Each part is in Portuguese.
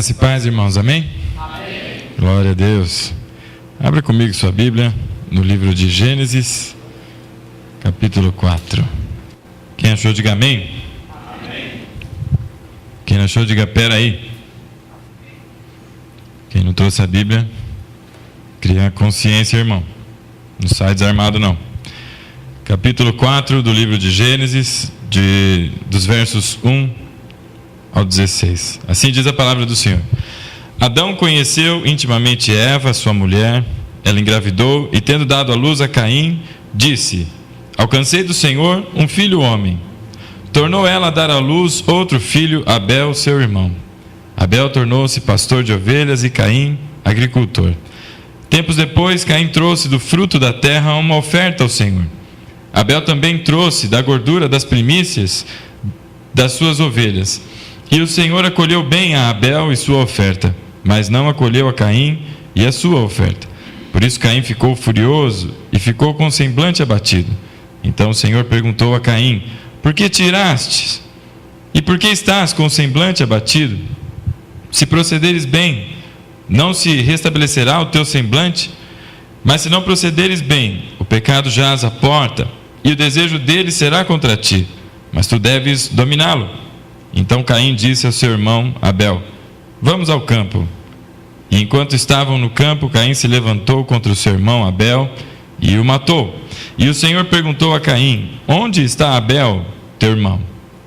Graça e paz, irmãos, amém? Amém. Glória a Deus. Abra comigo sua Bíblia no livro de Gênesis, capítulo 4. Quem achou, diga amém. Amém. Quem não achou, diga pera aí. Quem não trouxe a Bíblia, cria consciência, irmão. Não sai desarmado, não. Capítulo 4 do livro de Gênesis, dos versos 1 ao 16. Assim diz a palavra do Senhor. Adão conheceu intimamente Eva, sua mulher. Ela engravidou e, tendo dado à luz a Caim, disse: alcancei do Senhor um filho homem. Tornou ela a dar à luz outro filho, Abel, seu irmão. Abel tornou-se pastor de ovelhas e Caim, agricultor. Tempos depois, Caim trouxe do fruto da terra uma oferta ao Senhor. Abel também trouxe da gordura das primícias das suas ovelhas. E o Senhor acolheu bem a Abel e sua oferta, mas não acolheu a Caim e a sua oferta. Por isso Caim ficou furioso e ficou com o semblante abatido. Então o Senhor perguntou a Caim: por que tiraste? E por que estás com o semblante abatido? Se procederes bem, não se restabelecerá o teu semblante? Mas se não procederes bem, o pecado jaz à porta, e o desejo dele será contra ti, mas tu deves dominá-lo. Então Caim disse ao seu irmão Abel: vamos ao campo. E enquanto estavam no campo, Caim se levantou contra o seu irmão Abel e o matou. E o Senhor perguntou a Caim: onde está Abel, teu irmão?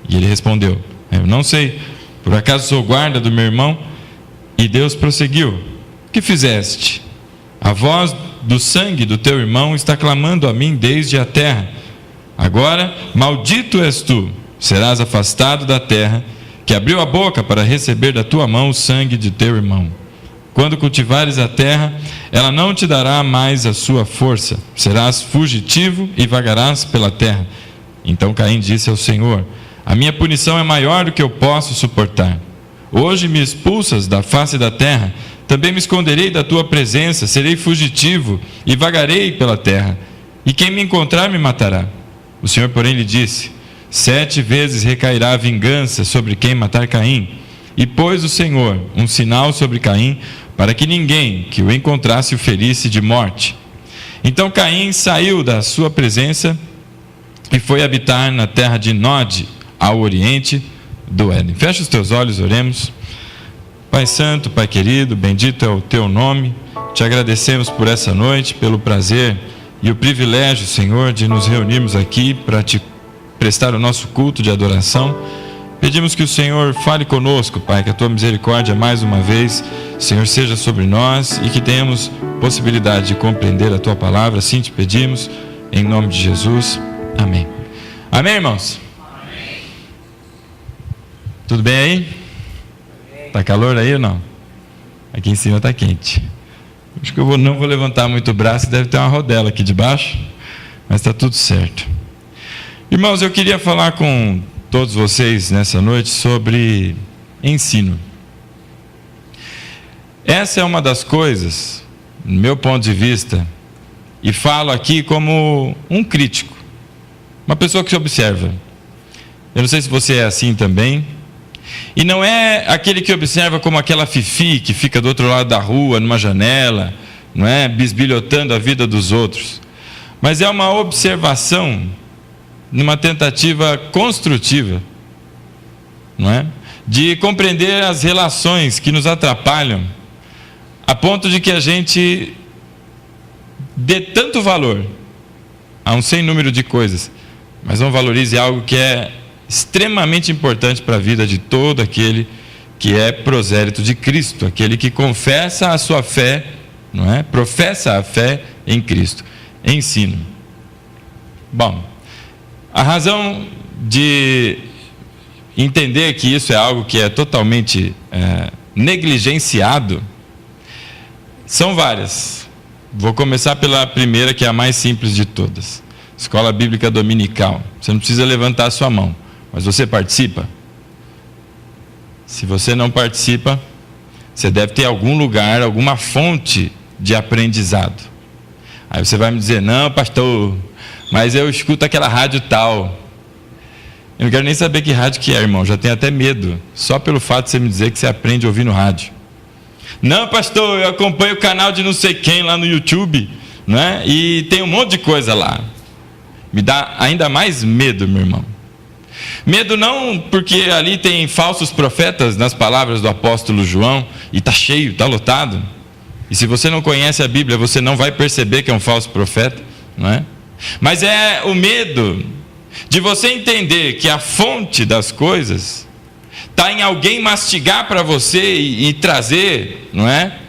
E ele respondeu: eu não sei, por acaso sou guarda do meu irmão? E Deus prosseguiu: o que fizeste? A voz do sangue do teu irmão está clamando a mim desde a terra. Agora, maldito és tu, serás afastado da terra, que abriu a boca para receber da tua mão o sangue de teu irmão. Quando cultivares a terra, ela não te dará mais a sua força, serás fugitivo e vagarás pela terra. Então Caim disse ao Senhor: a minha punição é maior do que eu posso suportar. Hoje me expulsas da face da terra, também me esconderei da tua presença, serei fugitivo e vagarei pela terra, e quem me encontrar me matará. O Senhor, porém, lhe disse: 7 vezes recairá a vingança sobre quem matar Caim. E pôs o Senhor um sinal sobre Caim, para que ninguém que o encontrasse o ferisse de morte. Então Caim saiu da sua presença e foi habitar na terra de Nod, ao oriente do Éden. Fecha os teus olhos, oremos. Pai santo, Pai querido, bendito é o teu nome. Te agradecemos por essa noite, pelo prazer e o privilégio, Senhor, de nos reunirmos aqui para te prestar o nosso culto de adoração. Pedimos que o Senhor fale conosco, Pai, que a tua misericórdia mais uma vez, Senhor, seja sobre nós e que tenhamos possibilidade de compreender a tua palavra. Assim te pedimos, em nome de Jesus. Amém. Amém, irmãos? Amém. Tudo bem aí? Está calor aí ou não? Aqui em cima está quente. Acho que eu não vou levantar muito o braço, deve ter uma rodela aqui debaixo, mas está tudo certo. Irmãos, eu queria falar com todos vocês nessa noite sobre ensino. Essa é uma das coisas, no meu ponto de vista, e falo aqui como um crítico, uma pessoa que se observa. Eu não sei se você é assim também. E não é aquele que observa como aquela fifi que fica do outro lado da rua, numa janela, não é? Bisbilhotando a vida dos outros. Mas é uma observação numa tentativa construtiva, não é? De compreender as relações que nos atrapalham, a ponto de que a gente dê tanto valor a um sem número de coisas, mas não valorize algo que é extremamente importante para a vida de todo aquele que é prosélito de Cristo, aquele que confessa a sua fé, não é? Professa a fé em Cristo. Ensino. Bom, a razão de entender que isso é algo que é totalmente negligenciado são várias. Vou começar pela primeira, que é a mais simples de todas. Escola Bíblica Dominical. Você não precisa levantar a sua mão, mas você participa? Se você não participa, você deve ter algum lugar, alguma fonte de aprendizado. Aí você vai me dizer: não, pastor, mas eu escuto aquela rádio tal. Eu não quero nem saber que rádio que é, irmão. Já tenho até medo, só pelo fato de você me dizer que você aprende a ouvir no rádio. Não, pastor, eu acompanho o canal de não sei quem lá no YouTube, né? E tem um monte de coisa lá. Me dá ainda mais medo, meu irmão. Medo não porque ali tem falsos profetas, nas palavras do apóstolo João, e está cheio, está lotado. E se você não conhece a Bíblia, você não vai perceber que é um falso profeta, não é? Mas é o medo de você entender que a fonte das coisas está em alguém mastigar para você e trazer, não é?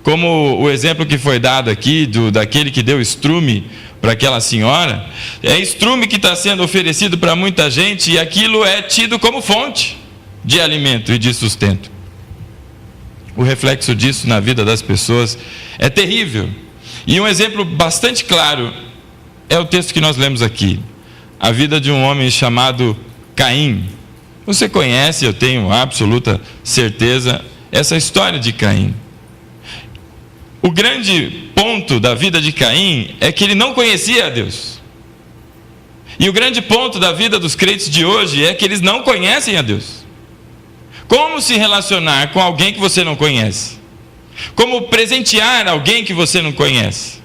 Como o exemplo que foi dado aqui, daquele que deu estrume para aquela senhora, é estrume que está sendo oferecido para muita gente e aquilo é tido como fonte de alimento e de sustento. O reflexo disso na vida das pessoas é terrível. E um exemplo bastante claro é o texto que nós lemos aqui. A vida de um homem chamado Caim. Você conhece, eu tenho absoluta certeza, essa história de Caim. O grande ponto da vida de Caim é que ele não conhecia a Deus. E o grande ponto da vida dos crentes de hoje é que eles não conhecem a Deus. Como se relacionar com alguém que você não conhece? Como presentear alguém que você não conhece?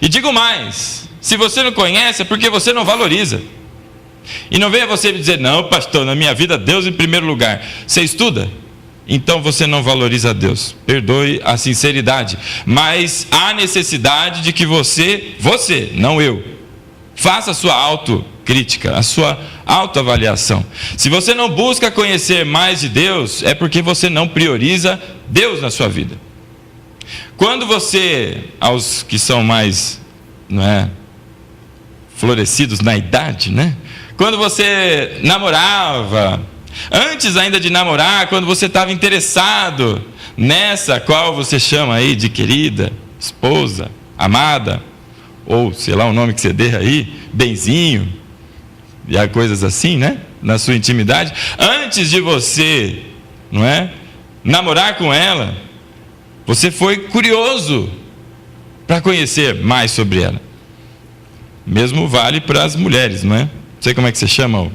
E digo mais, se você não conhece é porque você não valoriza. E não venha você me dizer, não, pastor, na minha vida Deus em primeiro lugar. Você estuda? Então você não valoriza a Deus. Perdoe a sinceridade, mas há necessidade de que você, não eu, faça a sua autocrítica, a sua autoavaliação. Se você não busca conhecer mais de Deus, é porque você não prioriza Deus na sua vida. Quando você, aos que são mais, não é, florescidos na idade, né? Quando você namorava, antes ainda de namorar, quando você estava interessado nessa qual você chama aí de querida, esposa, amada, ou sei lá o nome que você dê aí, benzinho, e há coisas assim, né? Na sua intimidade, antes de você, não é, namorar com ela, você foi curioso para conhecer mais sobre ela. Mesmo vale para as mulheres, não é? Não sei como é que você chama,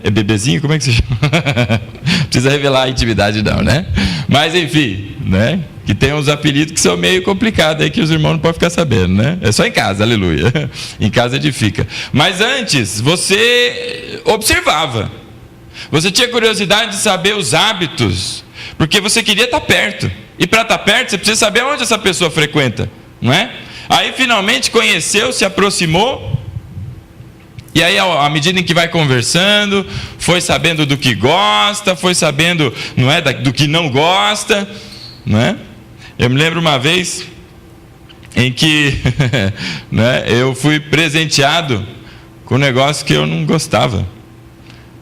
é bebezinho? Como é que você chama? Precisa revelar a intimidade não, né? Mas enfim, né? Que tem uns apelidos que são meio complicados aí que os irmãos não podem ficar sabendo, né? É só em casa, aleluia. Em casa edifica. Mas antes, você observava. Você tinha curiosidade de saber os hábitos, porque você queria estar perto. E para estar perto, você precisa saber onde essa pessoa frequenta, não é? Aí finalmente conheceu, se aproximou. E aí, à medida em que vai conversando, foi sabendo do que gosta, foi sabendo, não é, do que não gosta, não é? Eu me lembro uma vez em que né, eu fui presenteado com um negócio que eu não gostava.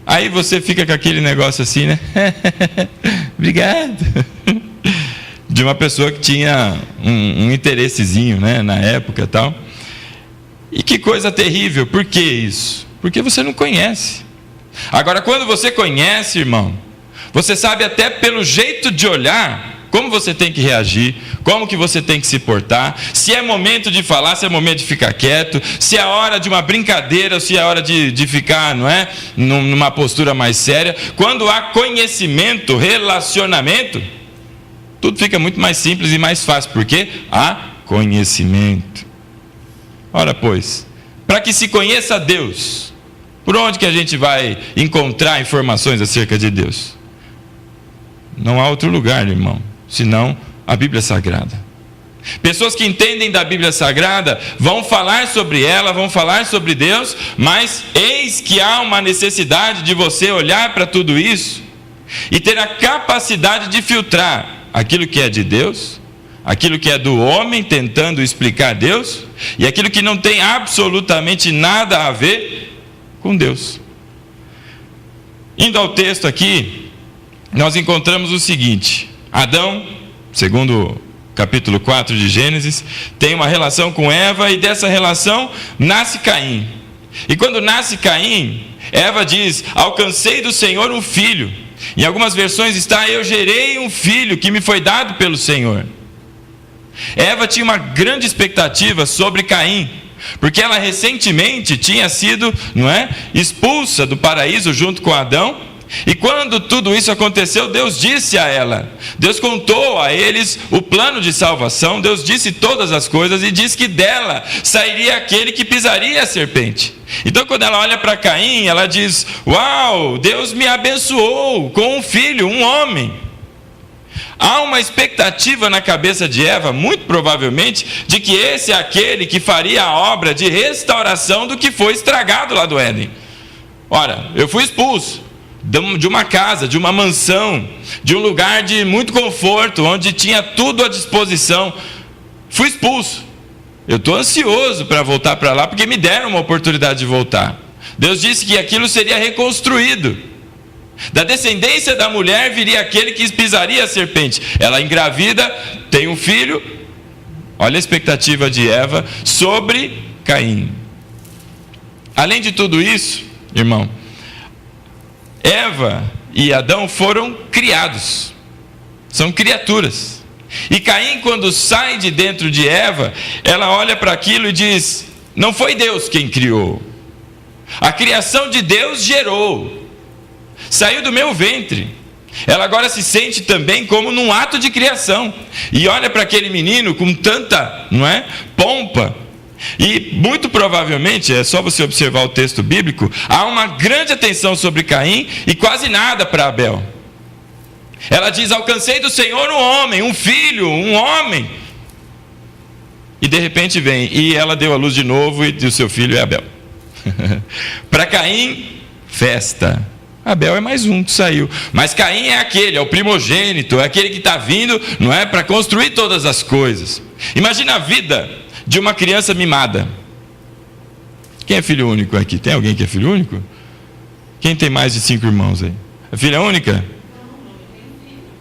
Aí você fica com aquele negócio assim, né? Obrigado. De uma pessoa que tinha um interessezinho, né, na época e tal. E que coisa terrível, por que isso? Porque você não conhece. Agora, quando você conhece, irmão, você sabe até pelo jeito de olhar, como você tem que reagir, como que você tem que se portar, se é momento de falar, se é momento de ficar quieto, se é hora de uma brincadeira, ou se é hora de ficar, não é, numa postura mais séria. Quando há conhecimento, relacionamento, tudo fica muito mais simples e mais fácil, porque há conhecimento. Ora, pois, para que se conheça Deus, por onde que a gente vai encontrar informações acerca de Deus? Não há outro lugar, irmão, senão a Bíblia Sagrada. Pessoas que entendem da Bíblia Sagrada vão falar sobre ela, vão falar sobre Deus, mas eis que há uma necessidade de você olhar para tudo isso e ter a capacidade de filtrar aquilo que é de Deus, aquilo que é do homem tentando explicar Deus, e aquilo que não tem absolutamente nada a ver com Deus. Indo ao texto aqui, nós encontramos o seguinte: Adão, segundo capítulo 4 de Gênesis, tem uma relação com Eva, e dessa relação nasce Caim. E quando nasce Caim, Eva diz: alcancei do Senhor um filho. Em algumas versões está: eu gerei um filho que me foi dado pelo Senhor. Eva tinha uma grande expectativa sobre Caim, porque ela recentemente tinha sido, expulsa do paraíso junto com Adão. E quando tudo isso aconteceu, Deus disse a ela, Deus contou a eles o plano de salvação, Deus disse todas as coisas e disse que dela sairia aquele que pisaria a serpente. Então quando ela olha para Caim, ela diz: uau, Deus me abençoou com um filho, um homem. Há uma expectativa na cabeça de Eva, muito provavelmente, de que esse é aquele que faria a obra de restauração do que foi estragado lá do Éden. Ora, eu fui expulso de uma casa, de uma mansão, de um lugar de muito conforto, onde tinha tudo à disposição. Fui expulso. Eu estou ansioso para voltar para lá, porque me deram uma oportunidade de voltar. Deus disse que aquilo seria reconstruído. Da descendência da mulher viria aquele que pisaria a serpente. Ela engravida, tem um filho. Olha a expectativa de Eva sobre Caim. Além de tudo isso, irmão, Eva e Adão foram criados, são criaturas. E Caim, quando sai de dentro de Eva, ela olha para aquilo e diz: não foi Deus quem criou, a criação de Deus gerou, saiu do meu ventre. Ela agora se sente também como num ato de criação, e olha para aquele menino com tanta, pompa. E muito provavelmente, é só você observar o texto bíblico, há uma grande atenção sobre Caim e quase nada para Abel. Ela diz: alcancei do Senhor um homem, um filho, um homem. E de repente vem, e ela deu à luz de novo, e o seu filho é Abel. Para Caim, festa. Abel é mais um que saiu. Mas Caim é aquele, é o primogênito, é aquele que está vindo, para construir todas as coisas. Imagina a vida de uma criança mimada. Quem é filho único aqui? Tem alguém que é filho único? Quem tem mais de 5 irmãos aí? É filha única?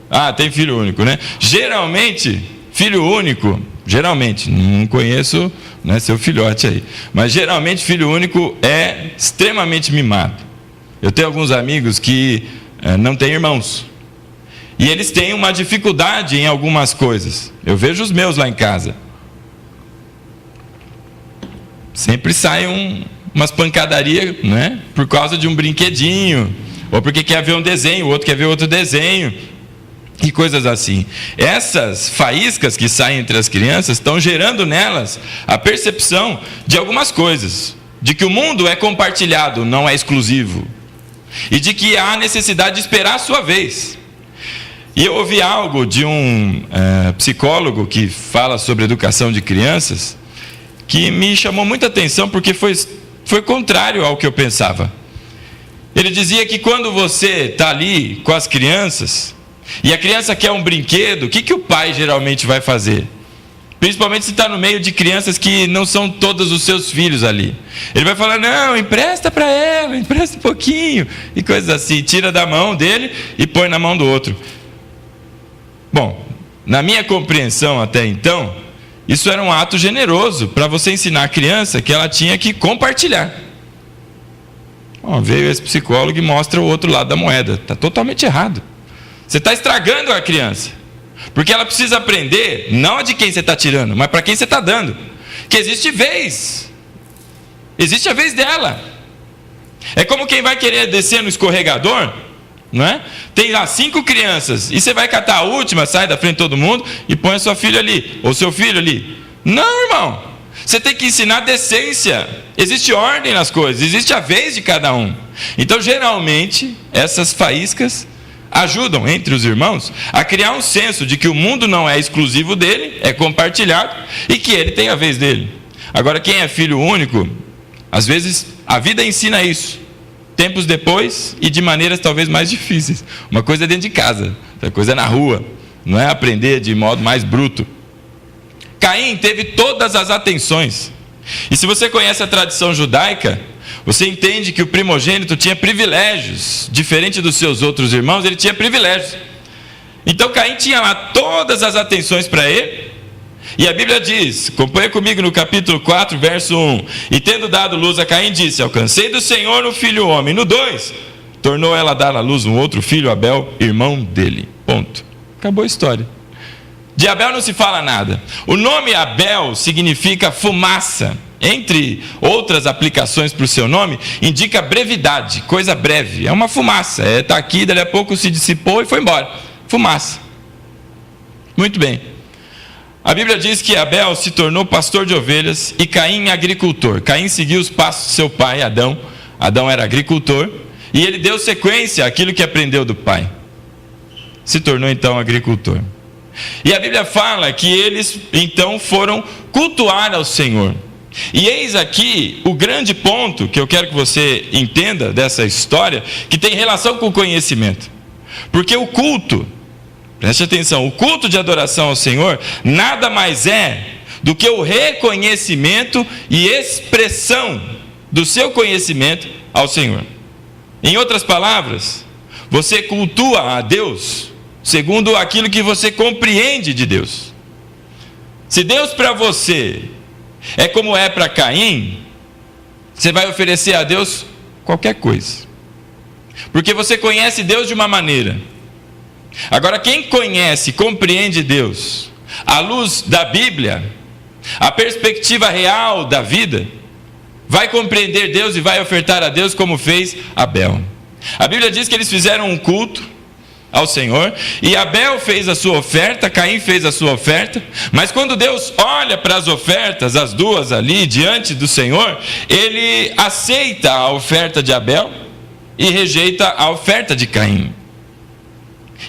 Ah, tem filho único, Geralmente, filho único, não conheço seu filhote aí, mas geralmente filho único é extremamente mimado. Eu tenho alguns amigos que não têm irmãos, e eles têm uma dificuldade em algumas coisas. Eu vejo os meus lá em casa. Sempre saem umas pancadarias, por causa de um brinquedinho, ou porque quer ver um desenho, o outro quer ver outro desenho, e coisas assim. Essas faíscas que saem entre as crianças estão gerando nelas a percepção de algumas coisas, de que o mundo é compartilhado, não é exclusivo, e de que há necessidade de esperar a sua vez. E eu ouvi algo de um psicólogo que fala sobre educação de crianças, que me chamou muita atenção, porque foi contrário ao que eu pensava. Ele dizia que quando você está ali com as crianças, e a criança quer um brinquedo, o que o pai geralmente vai fazer? Principalmente se está no meio de crianças que não são todos os seus filhos ali. Ele vai falar: não, empresta para ela, empresta um pouquinho, e coisas assim, tira da mão dele e põe na mão do outro. Bom, na minha compreensão até então, isso era um ato generoso para você ensinar a criança que ela tinha que compartilhar. Bom, veio esse psicólogo e mostra o outro lado da moeda. Está totalmente errado. Você está estragando a criança, porque ela precisa aprender, não de quem você está tirando, mas para quem você está dando, que existe vez, existe a vez dela. É como quem vai querer descer no escorregador, tem lá 5 crianças, e você vai catar a última, sai da frente de todo mundo e põe a sua filha ali, ou seu filho ali. Não, irmão, você tem que ensinar decência. Existe ordem nas coisas, existe a vez de cada um. Então geralmente essas faíscas ajudam entre os irmãos a criar um senso de que o mundo não é exclusivo dele, é compartilhado, e que ele tem a vez dele. Agora, quem é filho único, às vezes a vida ensina isso, tempos depois, e de maneiras talvez mais difíceis. Uma coisa é dentro de casa, outra coisa é na rua, não é aprender de modo mais bruto. Caim teve todas as atenções, e se você conhece a tradição judaica, você entende que o primogênito tinha privilégios, diferente dos seus outros irmãos, ele tinha privilégios. Então Caim tinha lá todas as atenções para ele, e a Bíblia diz, acompanha comigo no capítulo 4, verso 1, e tendo dado luz a Caim, disse: alcancei do Senhor um filho homem. No 2, tornou ela a dar à luz um outro filho, Abel, irmão dele. Ponto. Acabou a história. De Abel não se fala nada. O nome Abel significa fumaça entre outras aplicações para o seu nome, indica brevidade, coisa breve. É uma fumaça, está aqui, dali a pouco se dissipou e foi embora. Fumaça. Muito bem. A Bíblia diz que Abel se tornou pastor de ovelhas e Caim agricultor. Caim seguiu os passos de seu pai, Adão. Adão era agricultor e ele deu sequência àquilo que aprendeu do pai. Se tornou então agricultor. E a Bíblia fala que eles então foram cultuar ao Senhor. E eis aqui o grande ponto que eu quero que você entenda dessa história, que tem relação com o conhecimento. Porque o culto, preste atenção, o culto de adoração ao Senhor nada mais é do que o reconhecimento e expressão do seu conhecimento ao Senhor. Em outras palavras, você cultua a Deus segundo aquilo que você compreende de Deus. Se Deus para você é como é para Caim, você vai oferecer a Deus qualquer coisa, porque você conhece Deus de uma maneira. Agora, quem conhece e compreende Deus à luz da Bíblia, a perspectiva real da vida, vai compreender Deus e vai ofertar a Deus como fez Abel. A Bíblia diz que eles fizeram um culto ao Senhor, e Abel fez a sua oferta, Caim fez a sua oferta, mas quando Deus olha para as ofertas, as duas ali diante do Senhor, ele aceita a oferta de Abel e rejeita a oferta de Caim.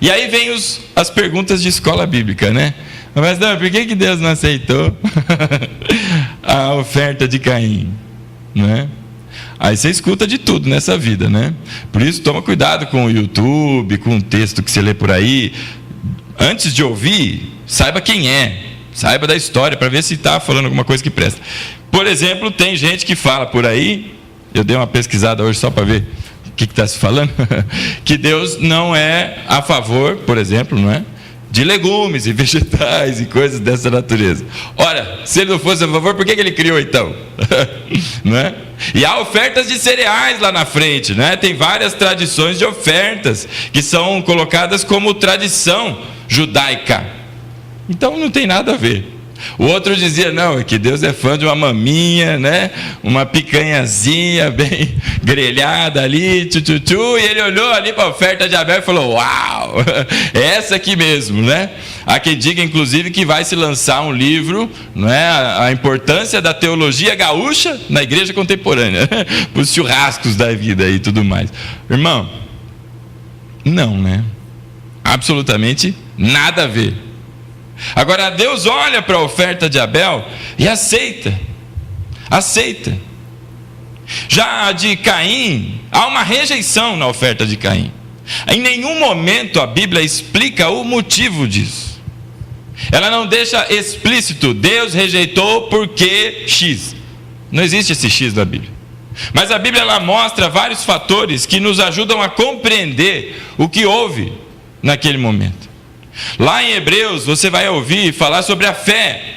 E aí vem as perguntas de escola bíblica, né? Mas não, por que Deus não aceitou a oferta de Caim? Né? Aí você escuta de tudo nessa vida, né? Por isso toma cuidado com o YouTube, com o texto que você lê por aí. Antes de ouvir, saiba quem é, saiba da história, para ver se está falando alguma coisa que presta. Por exemplo, tem gente que fala por aí, eu dei uma pesquisada hoje só para ver o que está se falando, que Deus não é a favor, por exemplo, não é? De legumes e vegetais e coisas dessa natureza. Ora, se ele não fosse a favor, por que ele criou então? Não é? E há ofertas de cereais lá na frente, né? Tem várias tradições de ofertas que são colocadas como tradição judaica. Então não tem nada a ver. O outro dizia, não, que Deus é fã de uma maminha, né? Uma picanhazinha bem grelhada ali, tchu, e ele olhou ali para a oferta de Abel e falou, uau, é essa aqui mesmo, né? Há quem diga, inclusive, que vai se lançar um livro, não é? A importância da teologia gaúcha na igreja contemporânea, para os churrascos da vida e tudo mais. Irmão, não, né? Absolutamente nada a ver. Agora Deus olha para a oferta de Abel e aceita. Já a de Caim, há uma rejeição na oferta de Caim. Em nenhum momento a Bíblia explica o motivo disso. Ela não deixa explícito, Deus rejeitou porque X. Não existe esse X na Bíblia. Mas a Bíblia ela mostra vários fatores que nos ajudam a compreender o que houve naquele momento. Lá em Hebreus você vai ouvir falar sobre a fé,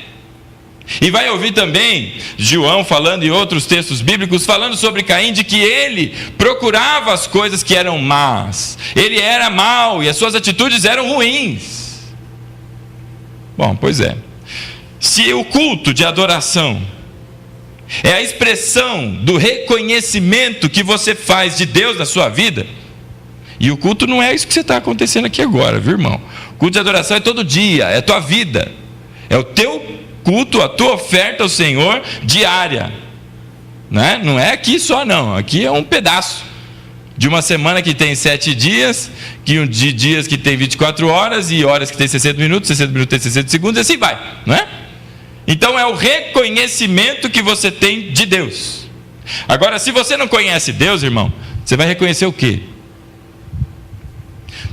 e vai ouvir também João falando em outros textos bíblicos, falando sobre Caim, de que ele procurava as coisas que eram más, ele era mau e as suas atitudes eram ruins. Bom, pois é, se o culto de adoração é a expressão do reconhecimento que você faz de Deus na sua vida, e o culto não é isso que você está acontecendo aqui agora, viu, irmão? O culto de adoração é todo dia, é a tua vida, é o teu culto, a tua oferta ao Senhor diária, né? Não é aqui só não, aqui é um pedaço de uma semana que tem 7 dias, de dias que tem 24 horas, e horas que tem 60 minutos tem 60 segundos, e assim vai, não é? Então é o reconhecimento que você tem de Deus. Agora, se você não conhece Deus, irmão, você vai reconhecer o quê?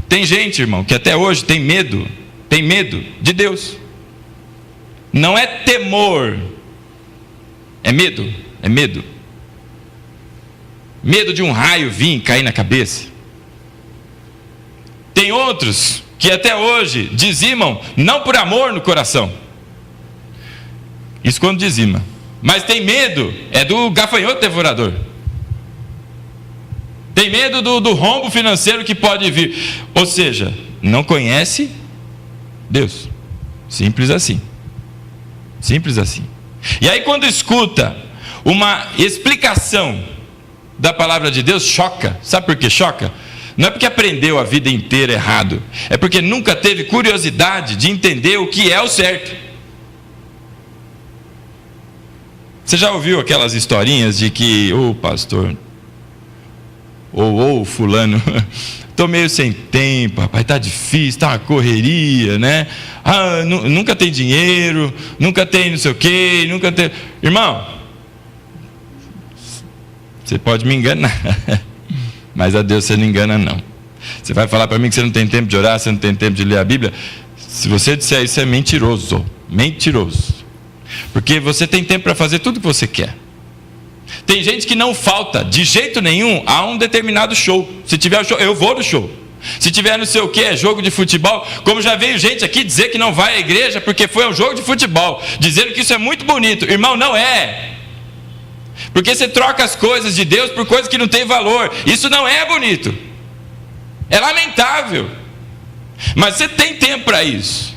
Tem gente, irmão, que até hoje tem medo de Deus. Não é temor, é medo. Medo de um raio vir cair na cabeça. Tem outros que até hoje dizimam, não por amor no coração. Isso quando dizima. Mas tem medo, é do gafanhoto devorador. Tem medo do rombo financeiro que pode vir. Ou seja, não conhece Deus. Simples assim. E aí quando escuta uma explicação da palavra de Deus, choca. Sabe por que choca? Não é porque aprendeu a vida inteira errado, é porque nunca teve curiosidade de entender o que é o certo. Você já ouviu aquelas historinhas de que o pastor ou fulano, estou meio sem tempo, rapaz, está difícil, está uma correria, né? Nunca tem dinheiro, nunca tem não sei o quê, nunca tem... Irmão, você pode me enganar, mas a Deus você não engana não. Você vai falar para mim que você não tem tempo de orar, você não tem tempo de ler a Bíblia? Se você disser isso, é mentiroso, mentiroso. Porque você tem tempo para fazer tudo o que você quer. Tem gente que não falta de jeito nenhum a um determinado show. Se tiver o show, eu vou no show. Se tiver não sei o que, jogo de futebol, como já veio gente aqui dizer que não vai à igreja porque foi um jogo de futebol, dizendo que isso é muito bonito. Irmão, não é. Porque você troca as coisas de Deus por coisas que não têm valor. Isso não é bonito. É lamentável. Mas você tem tempo para isso.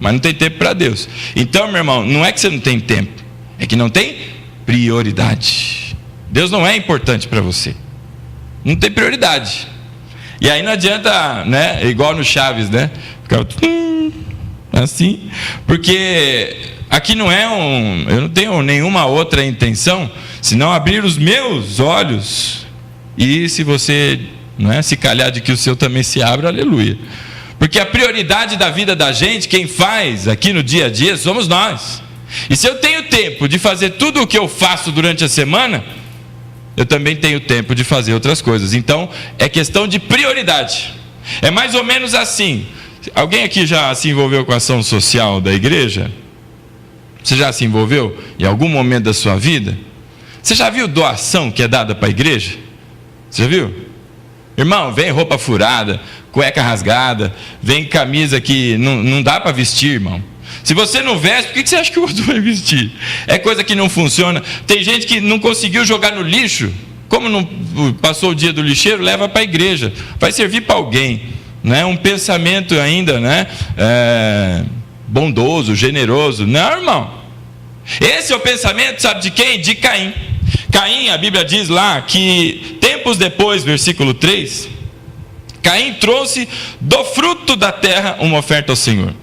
Mas não tem tempo para Deus. Então, meu irmão, não é que você não tem tempo, é que não tem prioridade. Deus não é importante para você. Não tem prioridade. E aí não adianta, né? Igual no Chaves, né? Ficar assim. Porque aqui não é eu não tenho nenhuma outra intenção senão abrir os meus olhos. E se você, não é, se calhar de que o seu também se abra, aleluia. Porque a prioridade da vida da gente, quem faz aqui no dia a dia, somos nós. E se eu tenho tempo de fazer tudo o que eu faço durante a semana, eu também tenho tempo de fazer outras coisas. Então, é questão de prioridade. É mais ou menos assim. Alguém aqui já se envolveu com a ação social da igreja? Você já se envolveu em algum momento da sua vida? Você já viu doação que é dada para a igreja? Você já viu? Irmão, vem roupa furada, cueca rasgada, vem camisa que não dá para vestir, irmão. Se você não veste, por que você acha que o outro vai vestir? É coisa que não funciona. Tem gente que não conseguiu jogar no lixo. Como não passou o dia do lixeiro, leva para a igreja. Vai servir para alguém. Né? Um pensamento ainda, né? Bondoso, generoso. Não, irmão. Esse é o pensamento, sabe de quem? De Caim. Caim, a Bíblia diz lá que tempos depois, versículo 3, Caim trouxe do fruto da terra uma oferta ao Senhor.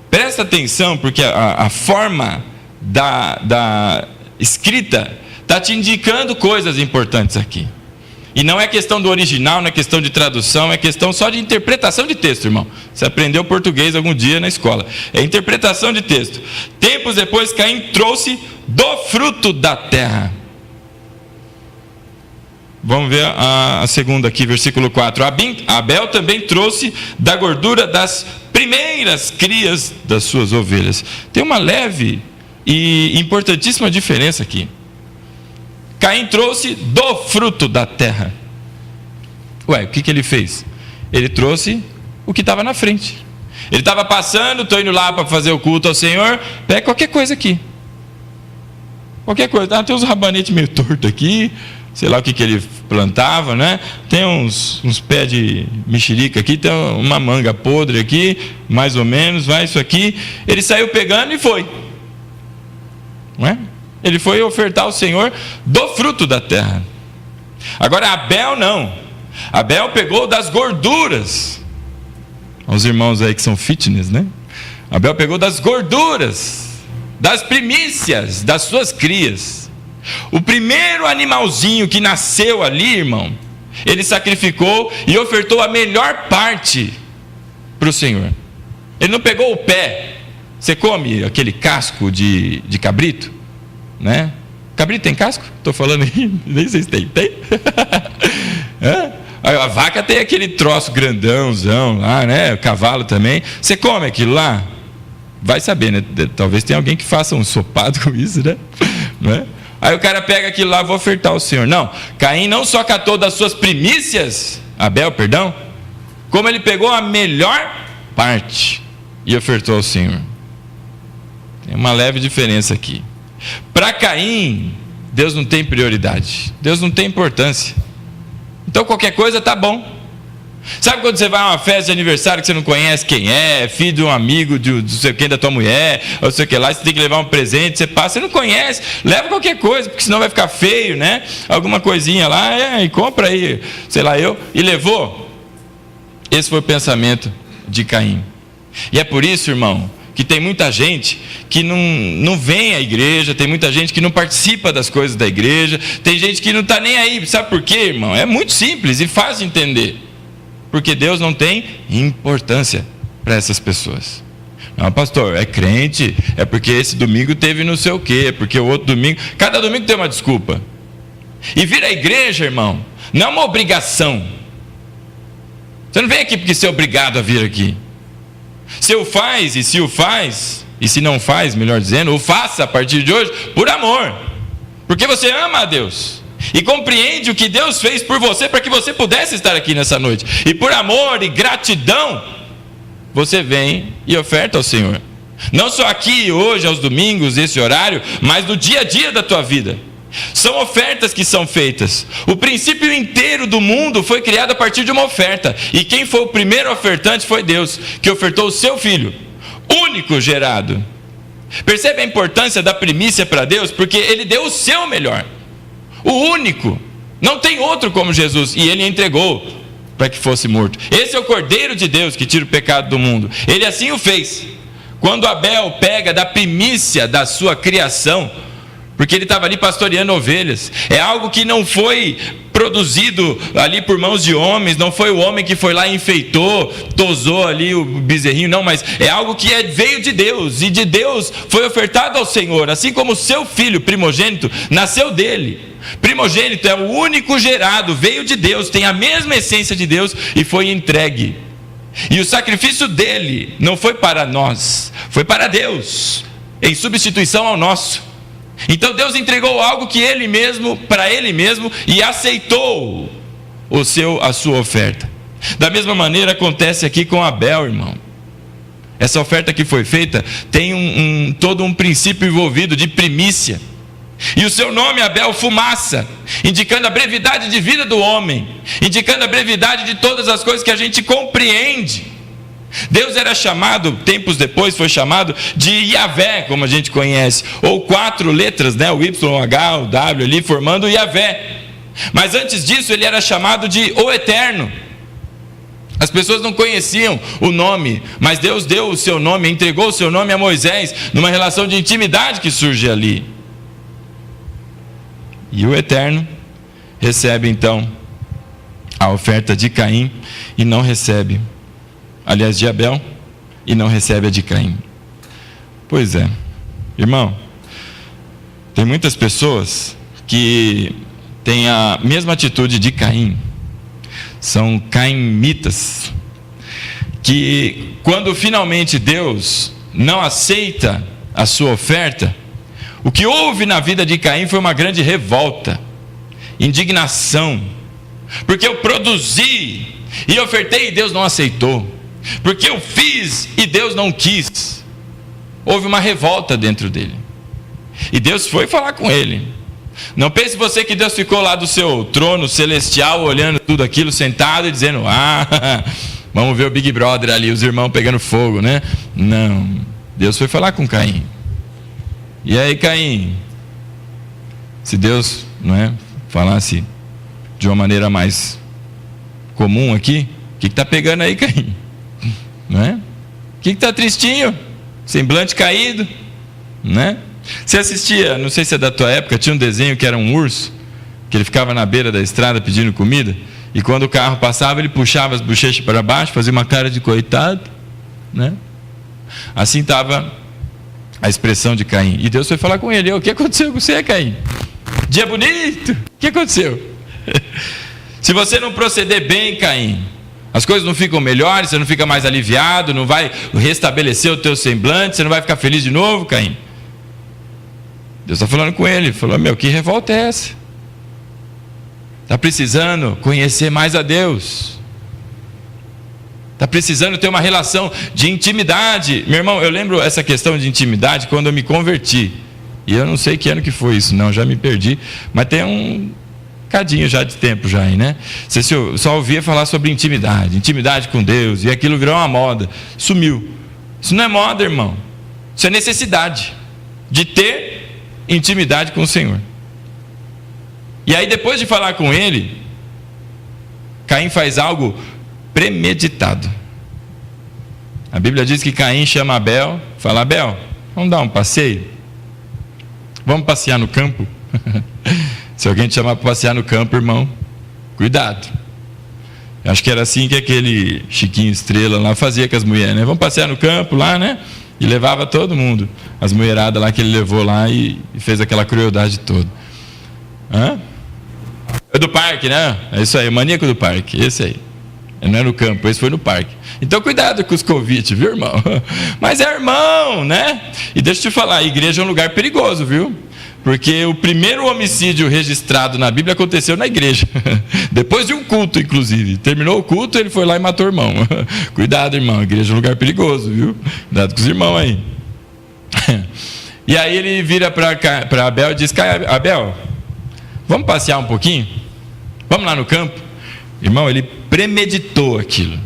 Presta atenção, porque a forma da escrita está te indicando coisas importantes aqui. E não é questão do original, não é questão de tradução, é questão só de interpretação de texto, irmão. Você aprendeu português algum dia na escola. É interpretação de texto. Tempos depois, Caim trouxe do fruto da terra. Vamos ver a segunda aqui, versículo 4. Abel também trouxe da gordura das primeiras crias das suas ovelhas. Tem uma leve e importantíssima diferença aqui. Caim trouxe do fruto da terra. Ué, o que ele fez? Ele trouxe o que estava na frente. Ele estava passando, estou indo lá para fazer o culto ao Senhor, pega qualquer coisa aqui. Qualquer coisa. Tem uns rabanetes meio tortos aqui, sei lá o que ele plantava, né? Tem uns pés de mexerica aqui, tem uma manga podre aqui, mais ou menos, vai isso aqui. Ele saiu pegando e foi. Não é? Ele foi ofertar ao Senhor do fruto da terra. Agora Abel não. Abel pegou das gorduras. Os irmãos aí que são fitness, né? Abel pegou das gorduras, das primícias das suas crias. O primeiro animalzinho que nasceu ali, irmão, ele sacrificou e ofertou a melhor parte para o Senhor. Ele não pegou o pé. Você come aquele casco de cabrito? Né? Cabrito tem casco? Estou falando aí, nem sei se tem. Tem? A vaca tem aquele troço grandãozão lá, né? O cavalo também. Você come aquilo lá? Vai saber, né? Talvez tenha alguém que faça um ensopado com isso, né? Não é? Aí o cara pega aquilo lá, vou ofertar ao Senhor. Não, Caim não só catou das suas primícias, Abel, perdão, como ele pegou a melhor parte e ofertou ao Senhor. Tem uma leve diferença aqui. Para Caim, Deus não tem prioridade, Deus não tem importância. Então qualquer coisa está bom. Sabe quando você vai a uma festa de aniversário que você não conhece quem é filho de um amigo, de não sei quem, da tua mulher, ou sei o que lá, você tem que levar um presente, você passa, você não conhece, leva qualquer coisa, porque senão vai ficar feio, né? Alguma coisinha lá, e compra aí, sei lá e levou. Esse foi o pensamento de Caim. E é por isso, irmão, que tem muita gente que não vem à igreja, tem muita gente que não participa das coisas da igreja, tem gente que não está nem aí. Sabe por quê, irmão? É muito simples e fácil de entender. Porque Deus não tem importância para essas pessoas. Não, pastor, é crente, é porque esse domingo teve não sei o quê, porque o outro domingo... Cada domingo tem uma desculpa. E vir à igreja, irmão, não é uma obrigação. Você não vem aqui porque você é obrigado a vir aqui. Se o faz, e se não faz, melhor dizendo, o faça a partir de hoje, por amor. Porque você ama a Deus. E compreende o que Deus fez por você, para que você pudesse estar aqui nessa noite. E por amor e gratidão, você vem e oferta ao Senhor. Não só aqui, hoje, aos domingos, esse horário, mas no dia a dia da tua vida. São ofertas que são feitas. O princípio inteiro do mundo foi criado a partir de uma oferta. E quem foi o primeiro ofertante foi Deus, que ofertou o seu Filho, único gerado. Percebe a importância da primícia para Deus? Porque Ele deu o seu melhor, o único. Não tem outro como Jesus. E Ele entregou para que fosse morto. Esse é o Cordeiro de Deus que tira o pecado do mundo. Ele assim o fez. Quando Abel pega da primícia da sua criação, porque ele estava ali pastoreando ovelhas, é algo que não foi produzido ali por mãos de homens, não foi o homem que foi lá e enfeitou, tosou ali o bezerrinho, não, mas é algo que veio de Deus, e de Deus foi ofertado ao Senhor, assim como o seu filho primogênito nasceu dele. Primogênito é o único gerado, veio de Deus, tem a mesma essência de Deus e foi entregue. E o sacrifício dele não foi para nós, foi para Deus, em substituição ao nosso. Então Deus entregou algo que Ele mesmo, para Ele mesmo, e aceitou a sua oferta. Da mesma maneira acontece aqui com Abel, irmão. Essa oferta que foi feita tem todo um princípio envolvido de primícia. E o seu nome, Abel, fumaça, indicando a brevidade de vida do homem, indicando a brevidade de todas as coisas que a gente compreende. Deus era chamado, tempos depois foi chamado de Yavé, como a gente conhece, ou 4 letras, né? O Y, o H, o W ali, formando Yavé. Mas antes disso ele era chamado de o Eterno. As pessoas não conheciam o nome, mas Deus deu o seu nome, entregou o seu nome a Moisés, numa relação de intimidade que surge ali. E o Eterno recebe então a oferta de Caim e não recebe, aliás, de Abel, e não recebe a de Caim. Pois é, irmão, tem muitas pessoas que têm a mesma atitude de Caim, são caimitas, que quando finalmente Deus não aceita a sua oferta, o que houve na vida de Caim foi uma grande revolta, indignação, porque eu produzi e ofertei e Deus não aceitou, porque eu fiz e Deus não quis. Houve uma revolta dentro dele, e Deus foi falar com ele. Não pense você que Deus ficou lá do seu trono celestial, olhando tudo aquilo, sentado e dizendo: vamos ver o Big Brother ali, os irmãos pegando fogo, né? Não, Deus foi falar com Caim. E aí, Caim, se Deus, não é, falasse de uma maneira mais comum aqui, o que está pegando aí, Caim? Não é? O que está tristinho? Semblante caído, né? Você assistia, não sei se é da tua época, tinha um desenho que era um urso, que ele ficava na beira da estrada pedindo comida, e quando o carro passava ele puxava as bochechas para baixo, fazia uma cara de coitado, né? Assim estava a expressão de Caim. E Deus foi falar com ele: o que aconteceu com você, Caim? Dia bonito, o que aconteceu? Se você não proceder bem, Caim, as coisas não ficam melhores, você não fica mais aliviado, não vai restabelecer o teu semblante, você não vai ficar feliz de novo, Caim. Deus está falando com ele, falou: que revolta é essa? Está precisando conhecer mais a Deus, está precisando ter uma relação de intimidade. Meu irmão, eu lembro essa questão de intimidade quando eu me converti, e eu não sei que ano que foi isso, não, já me perdi, mas tem cadinho já de tempo já aí, né? Você só ouvia falar sobre intimidade com Deus, e aquilo virou uma moda, sumiu. Isso não é moda, irmão. Isso é necessidade de ter intimidade com o Senhor. E aí, depois de falar com ele, Caim faz algo premeditado. A Bíblia diz que Caim chama Abel, fala: Abel, vamos dar um passeio? Vamos passear no campo? Se alguém te chamar para passear no campo, irmão, cuidado. Eu acho que era assim que aquele Chiquinho Estrela lá fazia com as mulheres, né? Vamos passear no campo lá, né? E levava todo mundo, as mulheradas lá que ele levou lá e fez aquela crueldade toda. É do parque, né? É isso aí, o maníaco do parque, esse aí. Não é no campo, esse foi no parque. Então cuidado com os convites, viu, irmão? Mas é irmão, né? E deixa eu te falar, a igreja é um lugar perigoso, viu? Porque o primeiro homicídio registrado na Bíblia aconteceu na igreja. Depois de um culto, inclusive. Terminou o culto, ele foi lá e matou o irmão. Cuidado, irmão, a igreja é um lugar perigoso, viu? Cuidado com os irmãos aí. E aí ele vira para Abel e diz: Abel, vamos passear um pouquinho? Vamos lá no campo? Irmão, ele premeditou aquilo.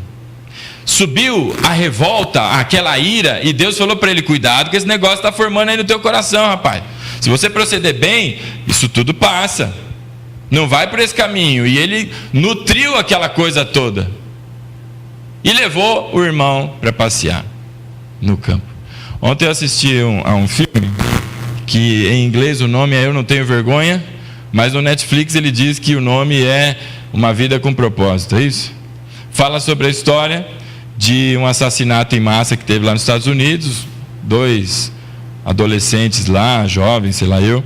Subiu a revolta, aquela ira, e Deus falou para ele: cuidado que esse negócio está formando aí no teu coração, rapaz. Se você proceder bem, isso tudo passa. Não vai por esse caminho. E ele nutriu aquela coisa toda. E levou o irmão para passear no campo. Ontem eu assisti a um filme, que em inglês o nome é Eu Não Tenho Vergonha, mas no Netflix ele diz que o nome é Uma Vida com Propósito, é isso? Fala sobre a história de um assassinato em massa que teve lá nos Estados Unidos. 2 adolescentes lá, jovens, sei lá eu,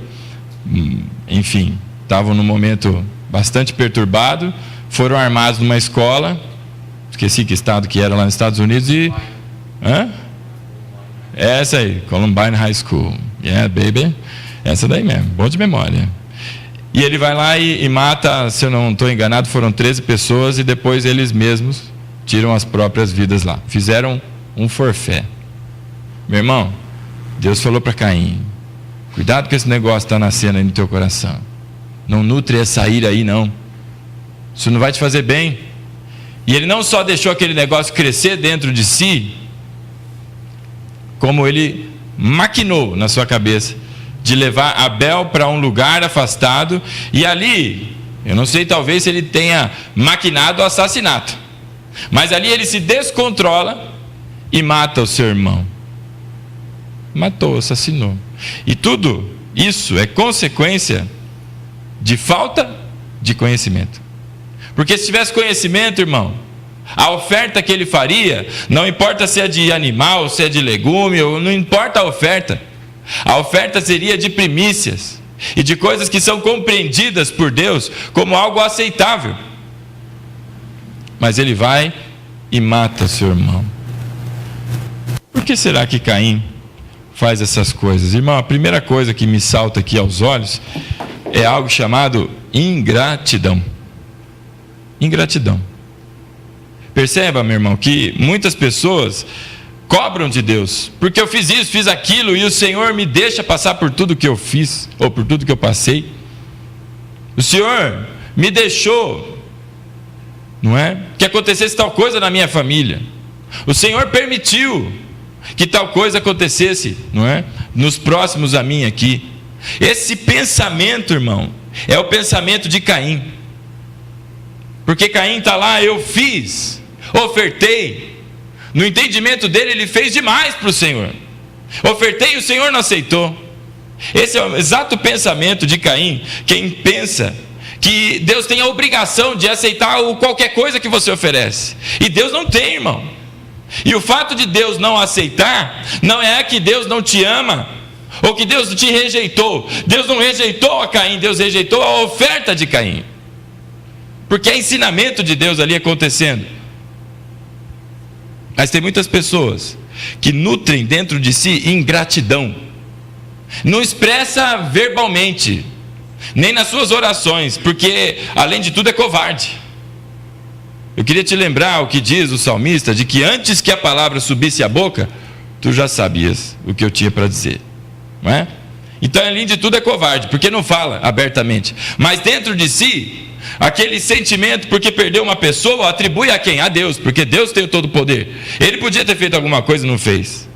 enfim, estavam num momento bastante perturbado, foram armados numa escola, esqueci que estado que era lá nos Estados Unidos, e... Essa aí, Columbine High School. Yeah, baby. Essa daí mesmo, bom de memória. E ele vai lá e mata, se eu não estou enganado, foram 13 pessoas, e depois eles mesmos tiram as próprias vidas lá. Fizeram um forfé. Meu irmão, Deus falou para Caim: cuidado que esse negócio está nascendo aí no teu coração. Não nutre essa ira aí, não. Isso não vai te fazer bem. E ele não só deixou aquele negócio crescer dentro de si, como ele maquinou na sua cabeça de levar Abel para um lugar afastado, e ali, eu não sei, talvez ele tenha maquinado o assassinato, mas ali ele se descontrola e mata o seu irmão. Matou, assassinou. E tudo isso é consequência de falta de conhecimento. Porque se tivesse conhecimento, irmão, a oferta que ele faria, não importa se é de animal, se é de legume, não importa a oferta seria de primícias e de coisas que são compreendidas por Deus como algo aceitável. Mas ele vai e mata o seu irmão. Por que será que Caim faz essas coisas? Irmão, a primeira coisa que me salta aqui aos olhos é algo chamado ingratidão. Ingratidão. Perceba, meu irmão, que muitas pessoas cobram de Deus, porque eu fiz isso, fiz aquilo, e o Senhor me deixa passar por tudo que eu fiz, ou por tudo que eu passei. O Senhor me deixou, não é, que acontecesse tal coisa na minha família. O Senhor permitiu que tal coisa acontecesse, não é, nos próximos a mim aqui. Esse pensamento, irmão, é o pensamento de Caim. Porque Caim está lá: eu fiz, ofertei. No entendimento dele, ele fez demais para o Senhor. Ofertei e o Senhor não aceitou. Esse é o exato pensamento de Caim. Quem pensa que Deus tem a obrigação de aceitar qualquer coisa que você oferece. E Deus não tem, irmão. E o fato de Deus não aceitar, não é que Deus não te ama, ou que Deus te rejeitou. Deus não rejeitou a Caim, Deus rejeitou a oferta de Caim. Porque é ensinamento de Deus ali acontecendo. Mas tem muitas pessoas que nutrem dentro de si ingratidão. Não expressa verbalmente, nem nas suas orações, porque além de tudo é covarde. Eu queria te lembrar o que diz o salmista, de que antes que a palavra subisse à boca, tu já sabias o que eu tinha para dizer, não é? Então, além de tudo, é covarde, porque não fala abertamente. Mas dentro de si, aquele sentimento, porque perdeu uma pessoa, atribui a quem? A Deus, porque Deus tem todo o poder. Ele podia ter feito alguma coisa e não fez.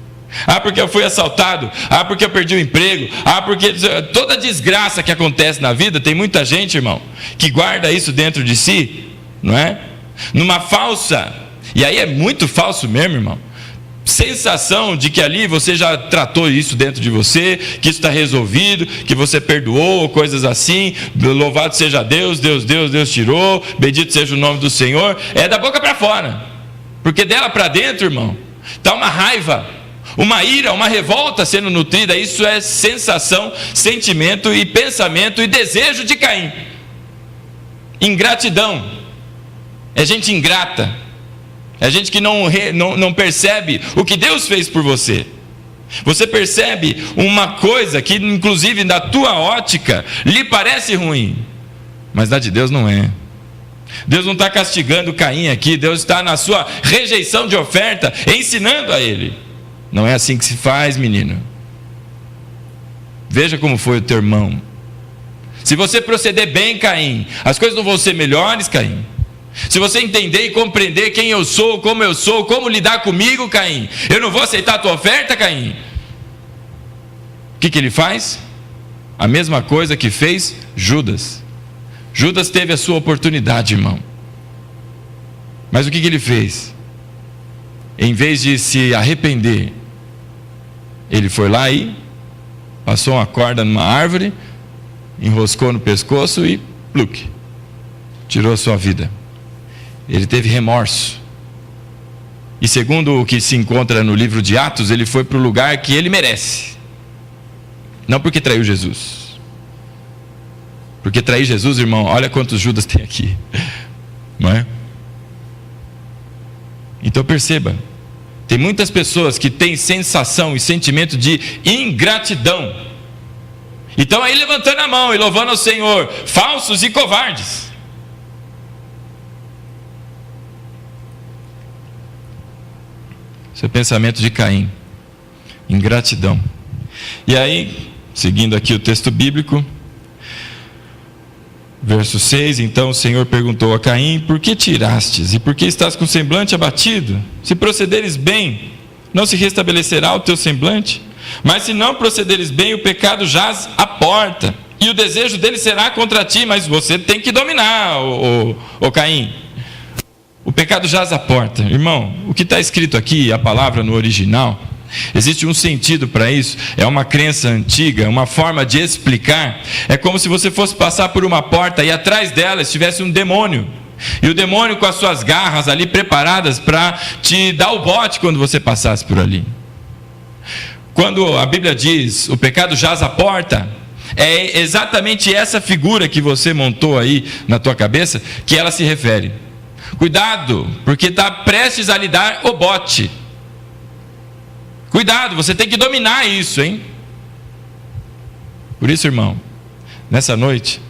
Ah, porque eu fui assaltado. Ah, porque eu perdi o emprego. Ah, porque toda desgraça que acontece na vida, tem muita gente, irmão, que guarda isso dentro de si, não é? Numa falsa, e aí é muito falso mesmo, irmão, sensação de que ali você já tratou isso dentro de você, que isso está resolvido, que você perdoou, coisas assim. Louvado seja Deus, Deus tirou, bendito seja o nome do Senhor. É da boca para fora, porque dela para dentro, irmão, está uma raiva, uma ira, uma revolta sendo nutrida. Isso é sensação, sentimento e pensamento e desejo de Caim. Ingratidão, é gente ingrata, é gente que não percebe o que Deus fez por você. Você percebe uma coisa que, inclusive, da tua ótica, lhe parece ruim, mas da de Deus não é. Deus não está castigando Caim aqui. Deus está na sua rejeição de oferta, ensinando a ele. Não é assim que se faz, menino. Veja como foi o teu irmão. Se você proceder bem, Caim, as coisas não vão ser melhores, Caim. Se você entender e compreender quem eu sou, como lidar comigo, Caim, eu não vou aceitar a tua oferta, Caim. O que ele faz? A mesma coisa que fez Judas. Judas teve a sua oportunidade, irmão. Mas o que ele fez? Em vez de se arrepender, ele foi lá e passou uma corda numa árvore, enroscou no pescoço e pluc, tirou a sua vida. Ele teve remorso. E segundo o que se encontra no livro de Atos, ele foi para o lugar que ele merece. Não porque traiu Jesus. Porque trair Jesus, irmão, olha quantos Judas tem aqui. Não é? Então perceba, tem muitas pessoas que têm sensação e sentimento de ingratidão. Então aí levantando a mão e louvando ao Senhor, falsos e covardes. Esse é o pensamento de Caim, ingratidão. E aí, seguindo aqui o texto bíblico, verso 6, então o Senhor perguntou a Caim: por que tirastes? E por que estás com o semblante abatido? Se procederes bem, não se restabelecerá o teu semblante? Mas se não procederes bem, o pecado jaz à porta, e o desejo dele será contra ti, mas você tem que dominar, o Caim. O pecado jaz à porta. Irmão, o que está escrito aqui, a palavra no original, existe um sentido para isso. É uma crença antiga, uma forma de explicar. É como se você fosse passar por uma porta e atrás dela estivesse um demônio. E o demônio com as suas garras ali preparadas para te dar o bote quando você passasse por ali. Quando a Bíblia diz o pecado jaz à porta, é exatamente essa figura que você montou aí na tua cabeça que ela se refere. Cuidado, porque está prestes a lhe dar o bote. Cuidado, você tem que dominar isso, hein? Por isso, irmão, nessa noite,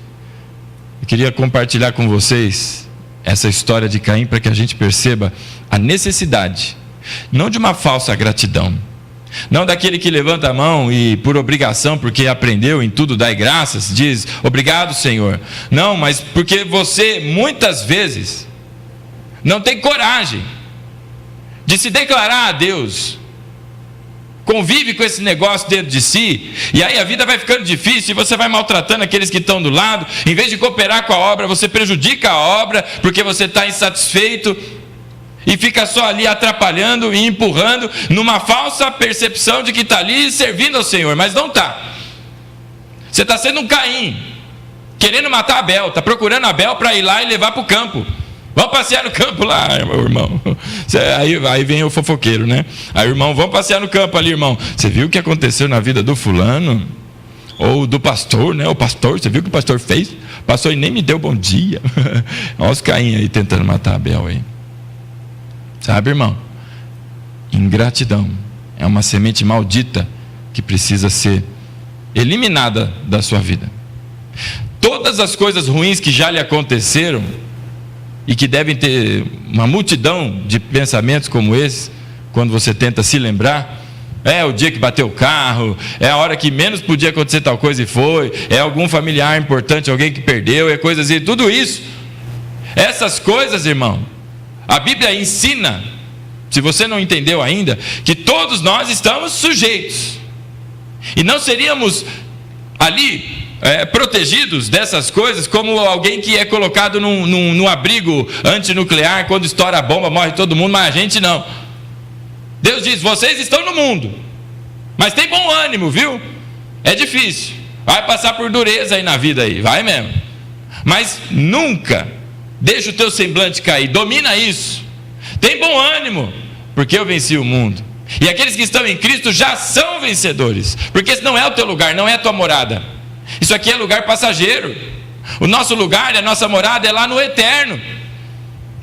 eu queria compartilhar com vocês essa história de Caim, para que a gente perceba a necessidade, não de uma falsa gratidão, não daquele que levanta a mão e por obrigação, porque aprendeu em tudo dai graças, diz obrigado, Senhor. Não, mas porque você muitas vezes não tem coragem de se declarar a Deus, convive com esse negócio dentro de si, e aí a vida vai ficando difícil, e você vai maltratando aqueles que estão do lado. Em vez de cooperar com a obra, você prejudica a obra, porque você está insatisfeito, e fica só ali atrapalhando e empurrando, numa falsa percepção de que está ali servindo ao Senhor, mas não está. Você está sendo um Caim, querendo matar Abel, está procurando Abel para ir lá e levar para o campo. Vamos passear no campo lá, meu irmão. Aí vem o fofoqueiro, né? Aí, irmão, vamos passear no campo ali, irmão. Você viu o que aconteceu na vida do fulano? Ou do pastor, né? O pastor, você viu o que o pastor fez? O pastor nem me deu bom dia. Olha os Caim aí tentando matar Abel aí. Sabe, irmão? Ingratidão é uma semente maldita que precisa ser eliminada da sua vida. Todas as coisas ruins que já lhe aconteceram, e que devem ter uma multidão de pensamentos como esse, quando você tenta se lembrar, É o dia que bateu o carro, é a hora que menos podia acontecer tal coisa e foi, é algum familiar importante, alguém que perdeu, é coisas assim, tudo isso. Essas coisas, irmão, a Bíblia ensina, se você não entendeu ainda, que todos nós estamos sujeitos. E não seríamos ali protegidos dessas coisas como alguém que é colocado num abrigo antinuclear, quando estoura a bomba, morre todo mundo, mas a gente não. Deus diz, vocês estão no mundo, mas tem bom ânimo, viu? É difícil, vai passar por dureza aí na vida aí, vai mesmo. Mas nunca deixa o teu semblante cair, domina isso. Tem bom ânimo, porque eu venci o mundo. E aqueles que estão em Cristo já são vencedores, porque esse não é o teu lugar, não é a tua morada. Isso aqui é lugar passageiro. O nosso lugar, a nossa morada é lá no eterno.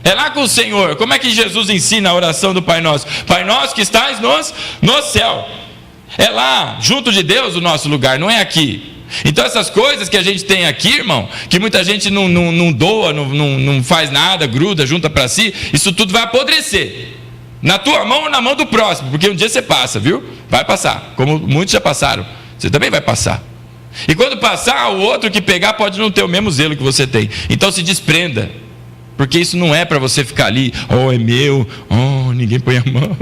É lá com o Senhor. Como é que Jesus ensina a oração do Pai Nosso? Pai Nosso que estás no céu. É lá, junto de Deus, o nosso lugar, não é aqui. Então essas coisas que a gente tem aqui, irmão, que muita gente não doa, não faz nada, gruda, junta para si, isso tudo vai apodrecer. Na tua mão ou na mão do próximo, porque um dia você passa, viu? Vai passar, como muitos já passaram. Você também vai passar. E quando passar, o outro que pegar pode não ter o mesmo zelo que você tem. Então se desprenda, porque isso não é para você ficar ali, oh, é meu, oh, ninguém põe a mão,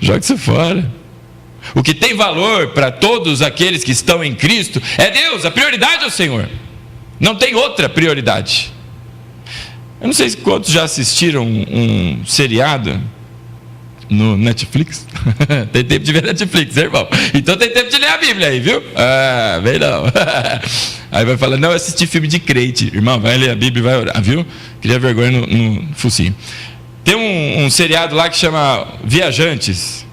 joga isso fora. O que tem valor para todos aqueles que estão em Cristo é Deus, a prioridade é o Senhor. Não tem outra prioridade. Eu não sei quantos já assistiram um seriado no Netflix. Tem tempo de ver Netflix, né, irmão? Então tem tempo de ler a Bíblia aí, viu? Ah, vem não. Aí vai falar, não, eu assisti filme de crente. Irmão, vai ler a Bíblia e vai orar, viu? Cria vergonha no focinho. Tem um seriado lá que chama Viajantes.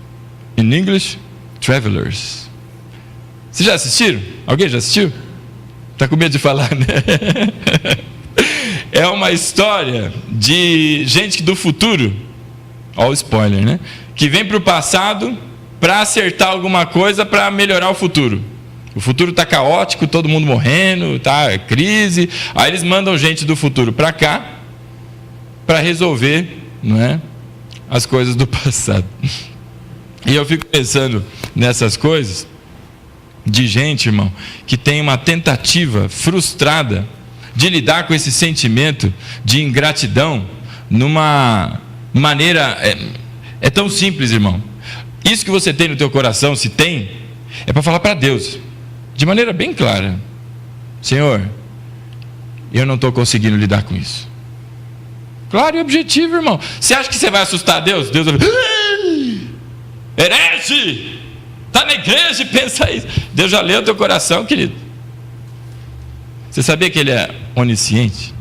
In English, Travelers. Vocês já assistiram? Alguém já assistiu? Está com medo de falar, né? É uma história de gente do futuro. Olha o spoiler, né? Que vem para o passado para acertar alguma coisa para melhorar o futuro. O futuro está caótico, todo mundo morrendo, tá crise. Aí eles mandam gente do futuro para cá para resolver, não é, as coisas do passado. E eu fico pensando nessas coisas de gente, irmão, que tem uma tentativa frustrada de lidar com esse sentimento de ingratidão numa maneira, é tão simples, irmão. Isso que você tem no teu coração, se tem, é para falar para Deus, de maneira bem clara: Senhor, eu não estou conseguindo lidar com isso. Claro e objetivo, irmão. Você acha que você vai assustar Deus? Deus vai falar, herege, está na igreja e pensa isso. Deus já leu o teu coração, querido. Você sabia que Ele é onisciente?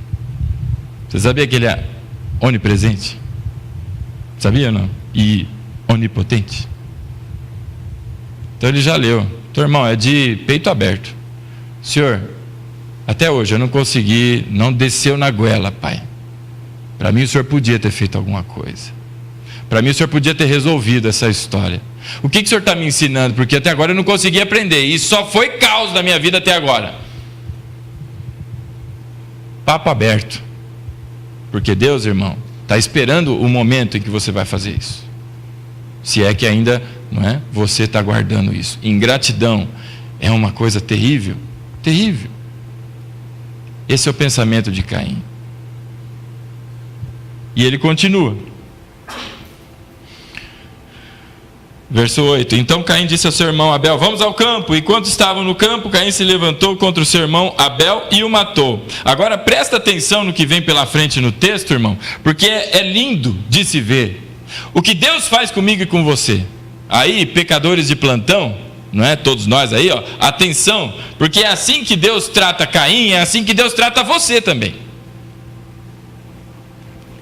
Você sabia que Ele é onipresente? Sabia ou não? E onipotente. Então Ele já leu. Então, irmão, é de peito aberto. Senhor, até hoje eu não consegui, não desceu na goela, Pai. Para mim o Senhor podia ter feito alguma coisa. Para mim o Senhor podia ter resolvido essa história. O que o Senhor está me ensinando? Porque até agora eu não consegui aprender. E só foi caos na minha vida até agora. Papo aberto. Porque Deus, irmão, está esperando o momento em que você vai fazer isso. Se é que ainda, não é, você está guardando isso. Ingratidão é uma coisa terrível. Terrível. Esse é o pensamento de Caim. E ele continua. Verso 8: Então Caim disse ao seu irmão Abel: vamos ao campo. E quando estavam no campo, Caim se levantou contra o seu irmão Abel e o matou. Agora presta atenção no que vem pela frente no texto, irmão, porque é lindo de se ver o que Deus faz comigo e com você. Aí, pecadores de plantão, não é? Todos nós aí, ó, atenção, porque é assim que Deus trata Caim, é assim que Deus trata você também.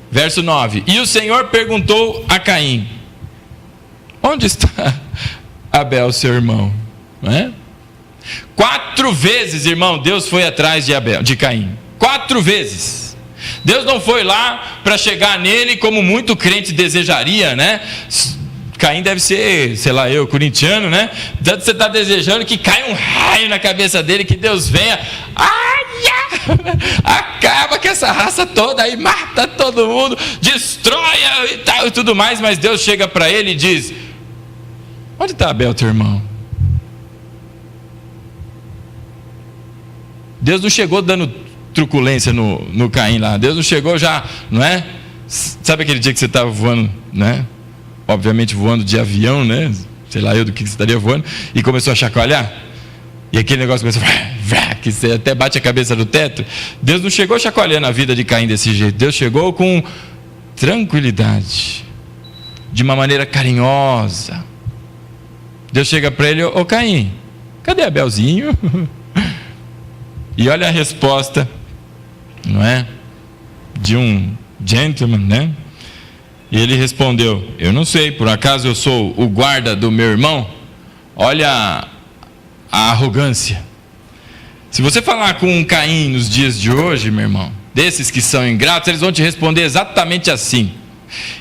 Verso 9: E o Senhor perguntou a Caim: onde está Abel, seu irmão? Não é? 4 vezes, irmão, Deus foi atrás de Caim. 4 vezes. Deus não foi lá para chegar nele como muito crente desejaria, né? Caim deve ser, sei lá, corintiano, né? Tanto você está desejando que caia um raio na cabeça dele, que Deus venha, acaba com essa raça toda aí, mata todo mundo, destrói e tal e tudo mais. Mas Deus chega para ele e diz: Onde está Abel, teu irmão? Deus não chegou dando truculência no Caim lá. Deus não chegou já, não é? Sabe aquele dia que você estava voando, né? Obviamente voando de avião, né? Sei lá eu do que você estaria voando. E começou a chacoalhar. E aquele negócio começou a... que você até bate a cabeça no teto. Deus não chegou chacoalhando a vida de Caim desse jeito. Deus chegou com tranquilidade. De uma maneira carinhosa. Deus chega para ele: ô Caim, cadê Abelzinho? E olha a resposta, não é? De um gentleman, né? E ele respondeu: eu não sei, por acaso eu sou o guarda do meu irmão? Olha a arrogância. Se você falar com um Caim nos dias de hoje, meu irmão, desses que são ingratos, eles vão te responder exatamente assim.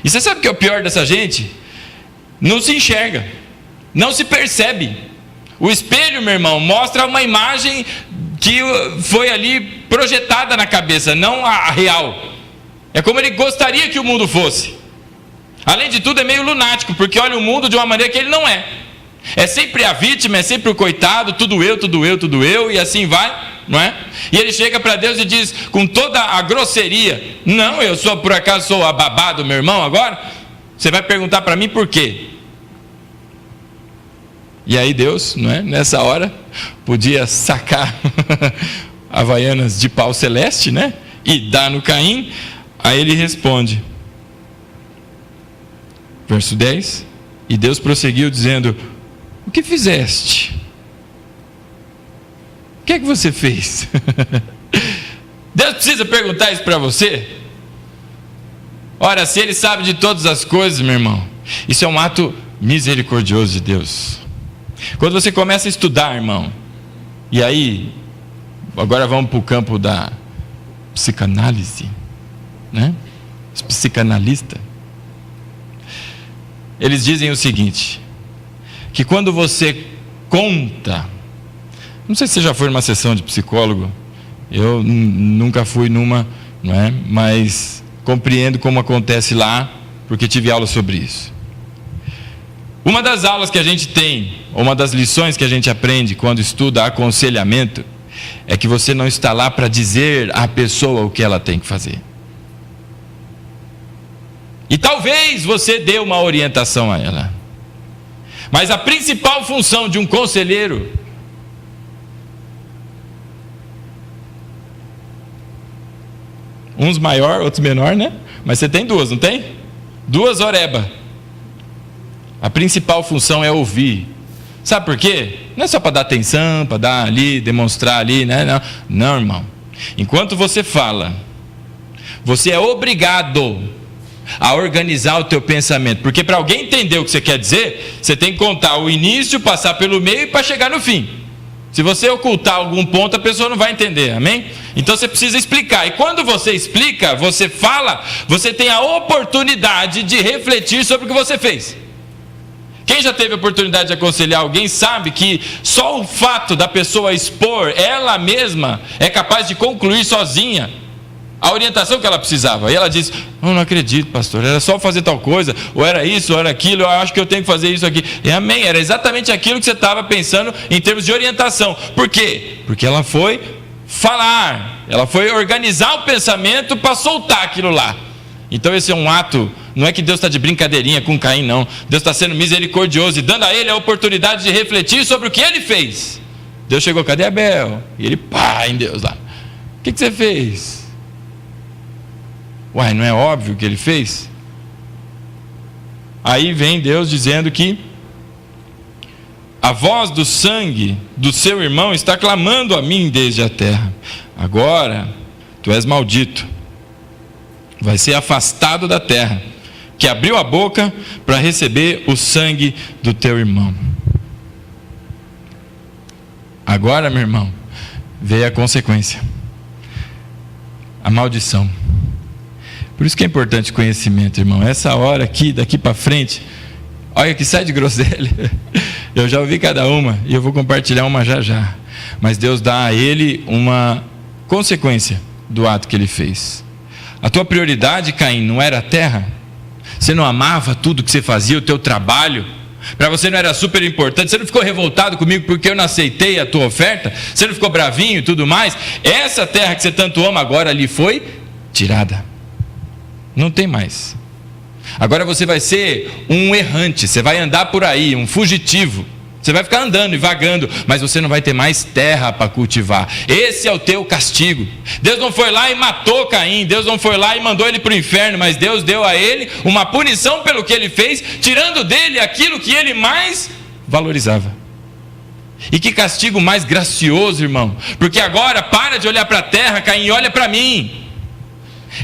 E você sabe o que é o pior dessa gente? Não se enxerga, não se percebe. O espelho, meu irmão, mostra uma imagem que foi ali projetada na cabeça, não a real. É como ele gostaria que o mundo fosse. Além de tudo, é meio lunático, porque olha o mundo de uma maneira que ele não é. É sempre a vítima, é sempre o coitado, tudo eu, tudo eu, tudo eu, e assim vai, não é? E ele chega para Deus e diz com toda a grosseria: não, eu sou, por acaso sou a babá do meu irmão agora? Você vai perguntar para mim por quê? E aí Deus, não é? Nessa hora, podia sacar havaianas de pau celeste, né? E dar no Caim. Aí ele responde, verso 10: e Deus prosseguiu dizendo: o que fizeste? O que é que você fez? Deus precisa perguntar isso para você? Ora, se Ele sabe de todas as coisas, meu irmão, isso é um ato misericordioso de Deus. Quando você começa a estudar, irmão, e aí, agora vamos para o campo da psicanálise, né? Os psicanalistas, eles dizem o seguinte, que quando você conta, não sei se você já foi numa sessão de psicólogo, eu nunca fui numa, não é? Mas compreendo como acontece lá, porque tive aula sobre isso. Uma das aulas que a gente tem, uma das lições que a gente aprende quando estuda aconselhamento, é que você não está lá para dizer à pessoa o que ela tem que fazer. E talvez você dê uma orientação a ela, mas a principal função de um conselheiro uns maior, outros menor, né? Mas você tem duas, não tem? Duas oreba. A principal função é ouvir. Sabe por quê? Não é só para dar atenção, para dar ali, demonstrar ali, né? Não, irmão. Enquanto você fala, você é obrigado a organizar o teu pensamento. Porque para alguém entender o que você quer dizer, você tem que contar o início, passar pelo meio e para chegar no fim. Se você ocultar algum ponto, a pessoa não vai entender, amém? Então você precisa explicar. E quando você explica, você fala, você tem a oportunidade de refletir sobre o que você fez. Quem já teve a oportunidade de aconselhar alguém sabe que só o fato da pessoa expor ela mesma é capaz de concluir sozinha a orientação que ela precisava. E ela diz: não acredito, pastor, era só fazer tal coisa, ou era isso, ou era aquilo, eu acho que eu tenho que fazer isso aqui. E amém, era exatamente aquilo que você estava pensando em termos de orientação. Por quê? Porque ela foi falar, ela foi organizar o pensamento para soltar aquilo lá. Então esse é um ato, não é que Deus está de brincadeirinha com Caim, não. Deus está sendo misericordioso e dando a ele a oportunidade de refletir sobre o que ele fez. Deus chegou: cadê Abel? E ele, pá, em Deus lá: o que você fez? Uai, não é óbvio o que ele fez? Aí vem Deus dizendo que a voz do sangue do seu irmão está clamando a mim desde a terra. Agora tu és maldito, vai ser afastado da terra, que abriu a boca para receber o sangue do teu irmão. Agora, meu irmão, veio a consequência, a maldição. Por isso que é importante conhecimento, irmão. Essa hora aqui, daqui para frente, olha que sai de groselha. Eu já ouvi cada uma e eu vou compartilhar uma já já. Mas Deus dá a ele uma consequência do ato que ele fez. A tua prioridade, Caim, não era a terra? Você não amava tudo que você fazia, o teu trabalho, Para você não era super importante? Você não ficou revoltado comigo porque eu não aceitei a tua oferta? Você não ficou bravinho e tudo mais? Essa terra que você tanto ama agora lhe foi tirada. Não tem mais. Agora você vai ser um errante, você vai andar por aí, um fugitivo. Você vai ficar andando e vagando, mas você não vai ter mais terra para cultivar. Esse é o teu castigo. Deus não foi lá e matou Caim, Deus não foi lá e mandou ele para o inferno, mas Deus deu a ele uma punição pelo que ele fez, tirando dele aquilo que ele mais valorizava. E que castigo mais gracioso, irmão, porque agora para de olhar para a terra, Caim, e olha para mim.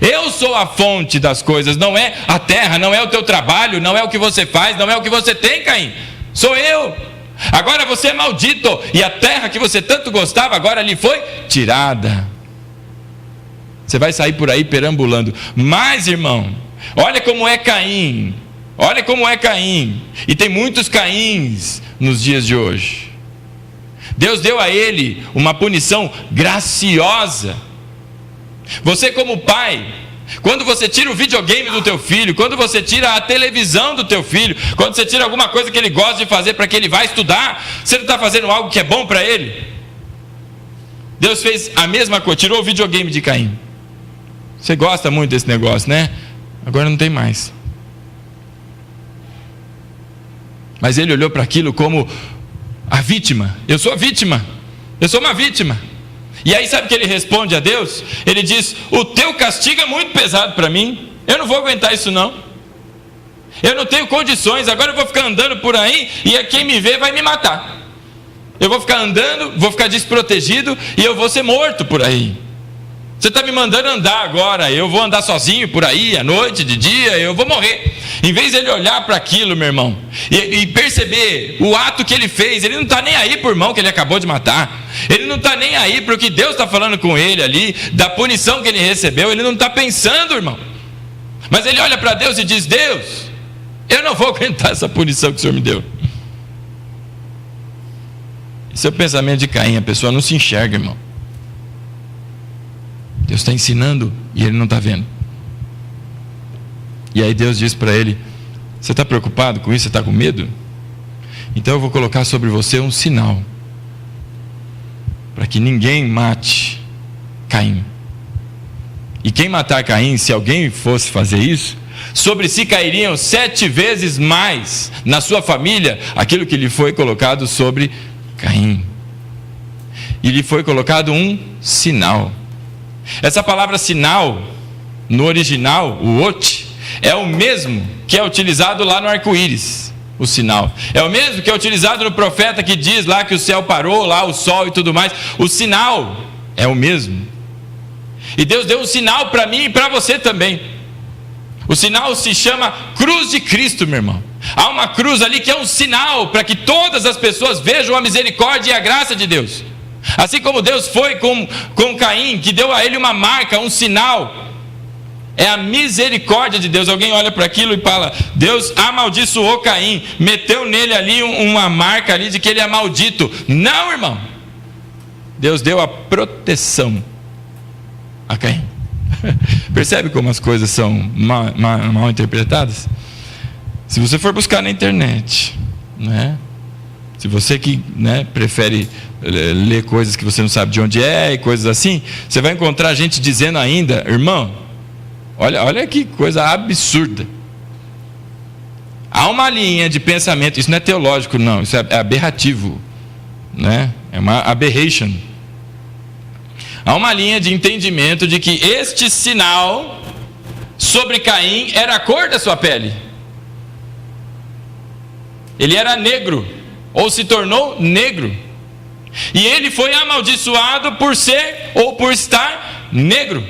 Eu sou a fonte das coisas, não é a terra, não é o teu trabalho, não é o que você faz, não é o que você tem, Caim, sou eu. Agora você é maldito, e a terra que você tanto gostava agora lhe foi tirada. Você vai sair por aí perambulando. Mas, irmão, olha como é Caim. Olha como é Caim. E tem muitos Caíns nos dias de hoje. Deus deu a ele uma punição graciosa. Você como pai, quando você tira o videogame do teu filho, quando você tira a televisão do teu filho, quando você tira alguma coisa que ele gosta de fazer para que ele vá estudar, você não está fazendo algo que é bom para ele? Deus fez a mesma coisa, tirou o videogame de Caim. Você gosta muito desse negócio, né? Agora não tem mais. Mas ele olhou para aquilo como a vítima. Eu sou a vítima, eu sou uma vítima. E aí sabe o que ele responde a Deus? Ele diz: o teu castigo é muito pesado para mim, eu não vou aguentar isso não, eu não tenho condições, agora eu vou ficar andando por aí e quem me vê vai me matar. Eu vou ficar andando, vou ficar desprotegido e eu vou ser morto por aí. Você está me mandando andar agora, eu vou andar sozinho por aí, à noite, de dia, eu vou morrer. Em vez de ele olhar para aquilo, meu irmão, e perceber o ato que ele fez, ele não está nem aí por irmão que ele acabou de matar. Ele não está nem aí para o que Deus está falando com ele ali, da punição que ele recebeu, ele não está pensando, irmão. Mas ele olha para Deus e diz: Deus, eu não vou aguentar essa punição que o Senhor me deu. Esse é o pensamento de Caim, a pessoa não se enxerga, irmão. Deus está ensinando e ele não está vendo. E aí Deus diz para ele: você está preocupado com isso? Você está com medo? Então eu vou colocar sobre você um sinal, para que ninguém mate Caim. E quem matar Caim, se alguém fosse fazer isso, sobre si cairiam 7 vezes mais na sua família aquilo que lhe foi colocado sobre Caim. E lhe foi colocado um sinal. Essa palavra sinal, no original, o ot, é o mesmo que é utilizado lá no arco-íris, o sinal. É o mesmo que é utilizado no profeta que diz lá que o céu parou, lá o sol e tudo mais. O sinal é o mesmo. E Deus deu um sinal para mim e para você também. O sinal se chama cruz de Cristo, meu irmão. Há uma cruz ali que é um sinal para que todas as pessoas vejam a misericórdia e a graça de Deus. Assim como Deus foi com Caim, que deu a ele uma marca, um sinal. É a misericórdia de Deus. Alguém olha para aquilo e fala: Deus amaldiçoou Caim, meteu nele ali uma marca ali de que ele é maldito. Não, irmão. Deus deu a proteção a Caim. Percebe como as coisas são mal interpretadas? Se você for buscar na internet, né? Se você que, né, prefere ler coisas que você não sabe de onde é e coisas assim, você vai encontrar gente dizendo ainda: irmão, olha que coisa absurda. Há uma linha de pensamento, isso não é teológico não, isso é aberrativo, né? É uma aberration. Há uma linha de entendimento de que este sinal sobre Caim era a cor da sua pele. Ele era negro, ou se tornou negro. E ele foi amaldiçoado por ser ou por estar negro.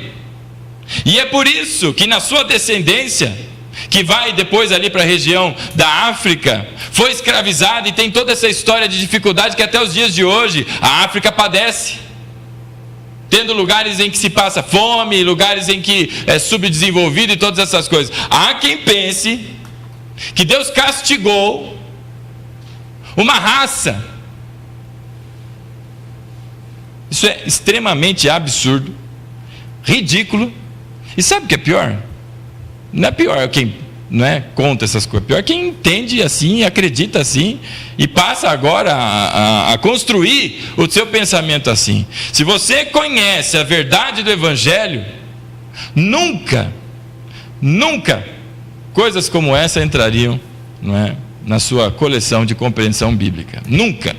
E é por isso que na sua descendência, que vai depois ali para a região da África, foi escravizada e tem toda essa história de dificuldade que até os dias de hoje a África padece. Tendo lugares em que se passa fome, lugares em que é subdesenvolvido e todas essas coisas. Há quem pense que Deus castigou uma raça. Isso é extremamente absurdo, ridículo. E sabe o que é pior? Não é pior quem não é, conta essas coisas. Pior quem entende assim, acredita assim e passa agora a construir o seu pensamento assim. Se você conhece a verdade do Evangelho, nunca coisas como essa entrariam, não é, na sua coleção de compreensão bíblica. Nunca.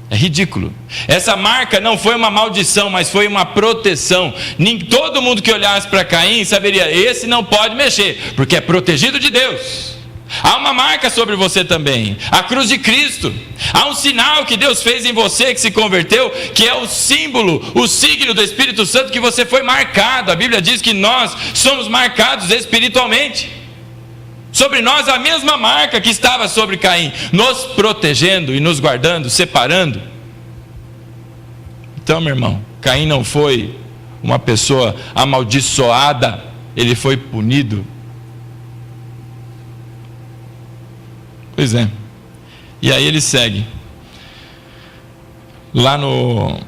É ridículo. Essa marca não foi uma maldição, mas foi uma proteção. Todo mundo que olhasse para Caim saberia: esse não pode mexer, porque é protegido de Deus. Há uma marca sobre você também, a cruz de Cristo. Há um sinal que Deus fez em você que se converteu, que é o símbolo, o signo do Espírito Santo, que você foi marcado. A Bíblia diz que nós somos marcados espiritualmente. Sobre nós a mesma marca que estava sobre Caim, nos protegendo e nos guardando, separando. Então, meu irmão, Caim não foi uma pessoa amaldiçoada, ele foi punido. Pois é. E aí ele segue. Lá no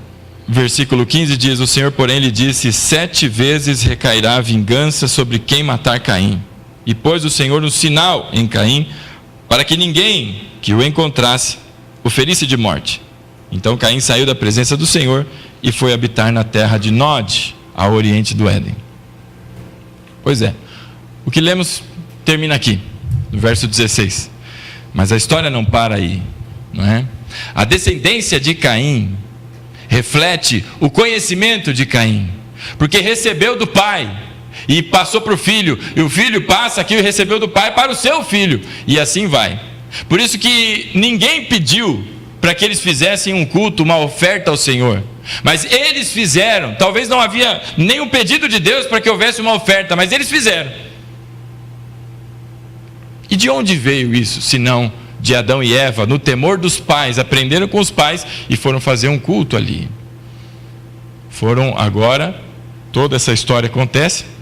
versículo 15 diz: o Senhor, porém, lhe disse: 7 vezes recairá a vingança sobre quem matar Caim. E pôs o Senhor um sinal em Caim, para que ninguém que o encontrasse o ferisse de morte. Então Caim saiu da presença do Senhor e foi habitar na terra de Nod, ao oriente do Éden. Pois é, o que lemos termina aqui, no verso 16. Mas a história não para aí, não é? A descendência de Caim reflete o conhecimento de Caim, porque recebeu do pai e passou para o filho, e o filho passa aqui e recebeu do pai para o seu filho, e assim vai. Por isso que ninguém pediu para que eles fizessem um culto, uma oferta ao Senhor, mas eles fizeram. Talvez não havia nenhum pedido de Deus para que houvesse uma oferta, mas eles fizeram. E de onde veio isso, senão de Adão e Eva, no temor dos pais? Aprenderam com os pais e foram fazer um culto ali. Foram agora, toda essa história acontece.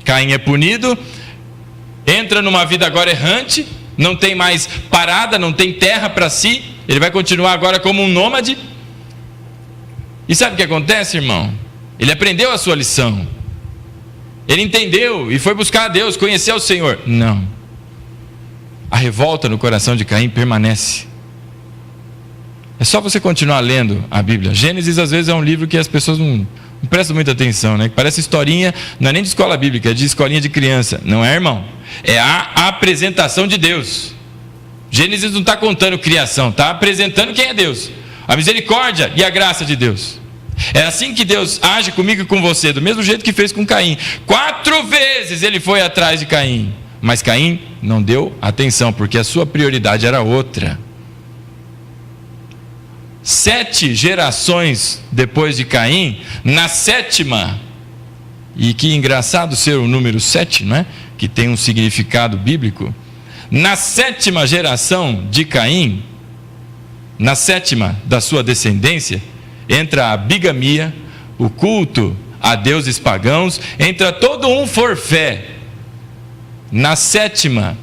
Caim é punido, entra numa vida agora errante, não tem mais parada, não tem terra para si, ele vai continuar agora como um nômade. E sabe o que acontece, irmão? Ele aprendeu a sua lição, ele entendeu e foi buscar a Deus, conhecer o Senhor. Não, a revolta no coração de Caim permanece. É só você continuar lendo a Bíblia. Gênesis às vezes é um livro que as pessoas não prestam muita atenção, né? Parece historinha, não é nem de escola bíblica, é de escolinha de criança. Não é, irmão? É a apresentação de Deus. Gênesis não está contando criação, está apresentando quem é Deus, a misericórdia e a graça de Deus. É assim que Deus age comigo e com você, do mesmo jeito que fez com Caim. 4 vezes ele foi atrás de Caim, mas Caim não deu atenção, porque a sua prioridade era outra. 7 gerações depois de Caim, na 7ª, e que engraçado ser o número 7, não é? Que tem um significado bíblico. Na 7ª geração de Caim, na 7ª da sua descendência, entra a bigamia, o culto a deuses pagãos, entra todo um forfé. Na 7ª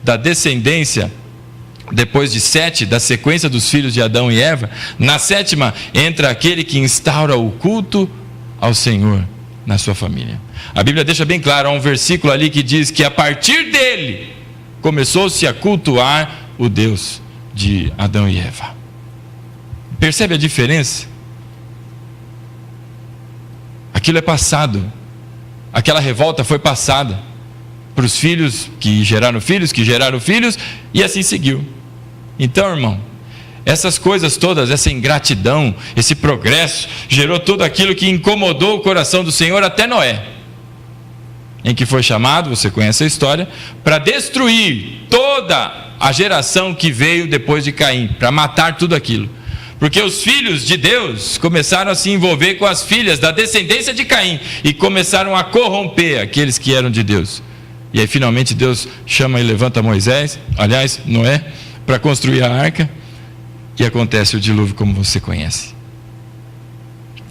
da descendência, depois de 7, da sequência dos filhos de Adão e Eva, na 7ª entra aquele que instaura o culto ao Senhor na sua família. A Bíblia deixa bem claro, há um versículo ali que diz que a partir dele começou-se a cultuar o Deus de Adão e Eva. Percebe a diferença? Aquilo é passado, aquela revolta foi passada para os filhos, que geraram filhos, e assim seguiu. Então, irmão, essas coisas todas, essa ingratidão, esse progresso, gerou tudo aquilo que incomodou o coração do Senhor até Noé, em que foi chamado, você conhece a história, para destruir toda a geração que veio depois de Caim, para matar tudo aquilo. Porque os filhos de Deus começaram a se envolver com as filhas da descendência de Caim, e começaram a corromper aqueles que eram de Deus. E aí finalmente Deus chama e levanta Noé, para construir a arca, e acontece o dilúvio como você conhece.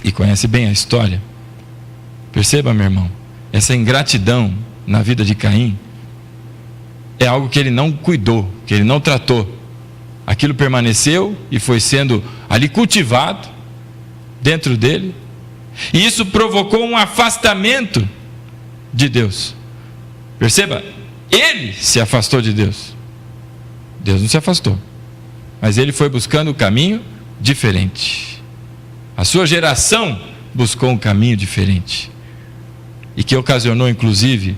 E conhece bem a história. Perceba, meu irmão, essa ingratidão na vida de Caim é algo que ele não cuidou, que ele não tratou. Aquilo permaneceu e foi sendo ali cultivado dentro dele, e isso provocou um afastamento de Deus. Perceba, Ele se afastou de Deus. Deus não se afastou, mas ele foi buscando um caminho diferente. A sua geração buscou um caminho diferente, e que ocasionou inclusive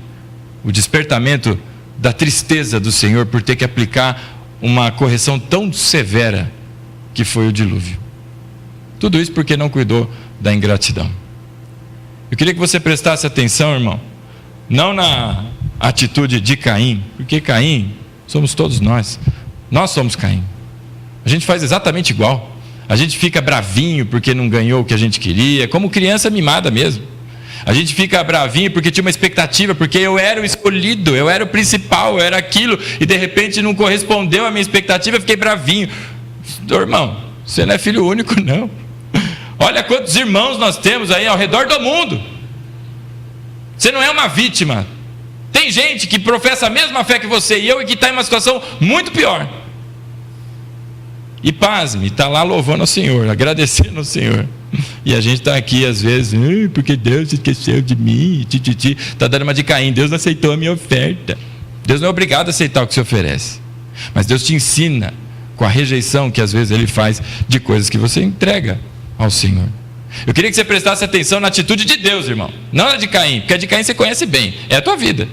o despertamento da tristeza do Senhor por ter que aplicar uma correção tão severa que foi o dilúvio. Tudo isso porque não cuidou da ingratidão. Eu queria que você prestasse atenção, irmão, não na atitude de Caim, porque Caim somos todos nós. Nós somos Caim. A gente faz exatamente igual. A gente fica bravinho porque não ganhou o que a gente queria, como criança mimada mesmo. A gente fica bravinho porque tinha uma expectativa, porque eu era o escolhido, eu era o principal, eu era aquilo, e de repente não correspondeu à minha expectativa, eu fiquei bravinho. Irmão, você não é filho único, não. Olha quantos irmãos nós temos aí ao redor do mundo. Você não é uma vítima. Tem gente que professa a mesma fé que você e eu, e que está em uma situação muito pior. E pasme, está lá louvando ao Senhor, agradecendo ao Senhor. E a gente está aqui às vezes, porque Deus esqueceu de mim, está dando uma de Caim, Deus não aceitou a minha oferta. Deus não é obrigado a aceitar o que se oferece, mas Deus te ensina com a rejeição que às vezes Ele faz de coisas que você entrega ao Senhor. Eu queria que você prestasse atenção na atitude de Deus, irmão, não na de Caim, porque a de Caim você conhece bem, é a tua vida.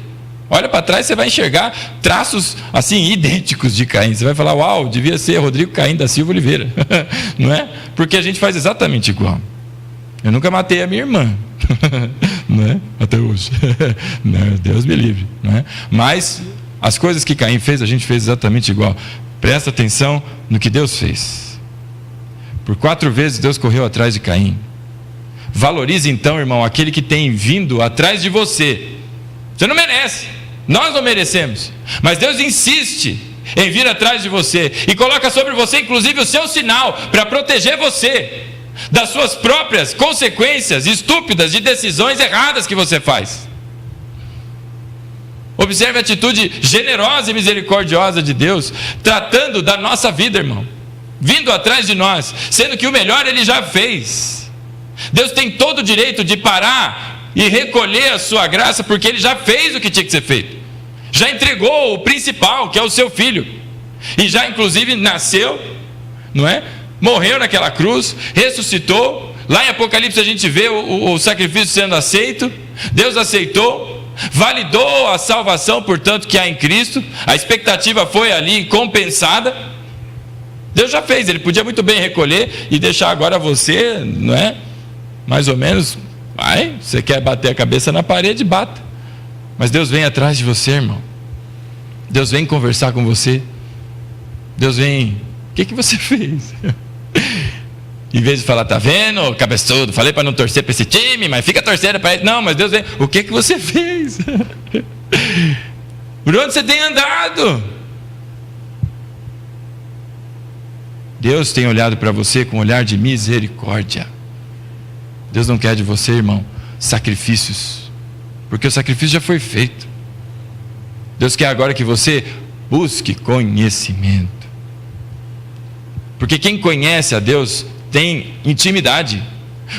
Olha para trás, você vai enxergar traços assim idênticos de Caim. Você vai falar, uau, devia ser Rodrigo Caim da Silva Oliveira. Não é? Porque a gente faz exatamente igual. Eu nunca matei a minha irmã. Não é? Até hoje. Não, Deus me livre. Não é? Mas as coisas que Caim fez, a gente fez exatamente igual. Presta atenção no que Deus fez. Por 4 vezes Deus correu atrás de Caim. Valorize então, irmão, aquele que tem vindo atrás de você. Você não merece. Nós não merecemos, mas Deus insiste em vir atrás de você e coloca sobre você inclusive o seu sinal para proteger você das suas próprias consequências estúpidas de decisões erradas que você faz. Observe a atitude generosa e misericordiosa de Deus tratando da nossa vida, irmão, vindo atrás de nós, sendo que o melhor Ele já fez. Deus tem todo o direito de parar e recolher a sua graça, porque Ele já fez o que tinha que ser feito, já entregou o principal, que é o seu filho, e já inclusive nasceu, não é? Morreu naquela cruz, ressuscitou. Lá em Apocalipse a gente vê o sacrifício sendo aceito. Deus aceitou, validou a salvação, portanto, que há em Cristo. A expectativa foi ali compensada. Deus já fez. Ele podia muito bem recolher e deixar agora você, não é? Mais ou menos, você quer bater a cabeça na parede, bata. Mas Deus vem atrás de você, irmão. Deus vem conversar com você. Deus vem, o que você fez? Em vez de falar, tá vendo, cabeçudo, falei para não torcer para esse time, mas fica torcendo para ele. Não, mas Deus vem, o que você fez? Por onde você tem andado? Deus tem olhado para você com um olhar de misericórdia. Deus não quer de você, irmão, sacrifícios, porque o sacrifício já foi feito. Deus quer agora que você busque conhecimento, porque quem conhece a Deus tem intimidade,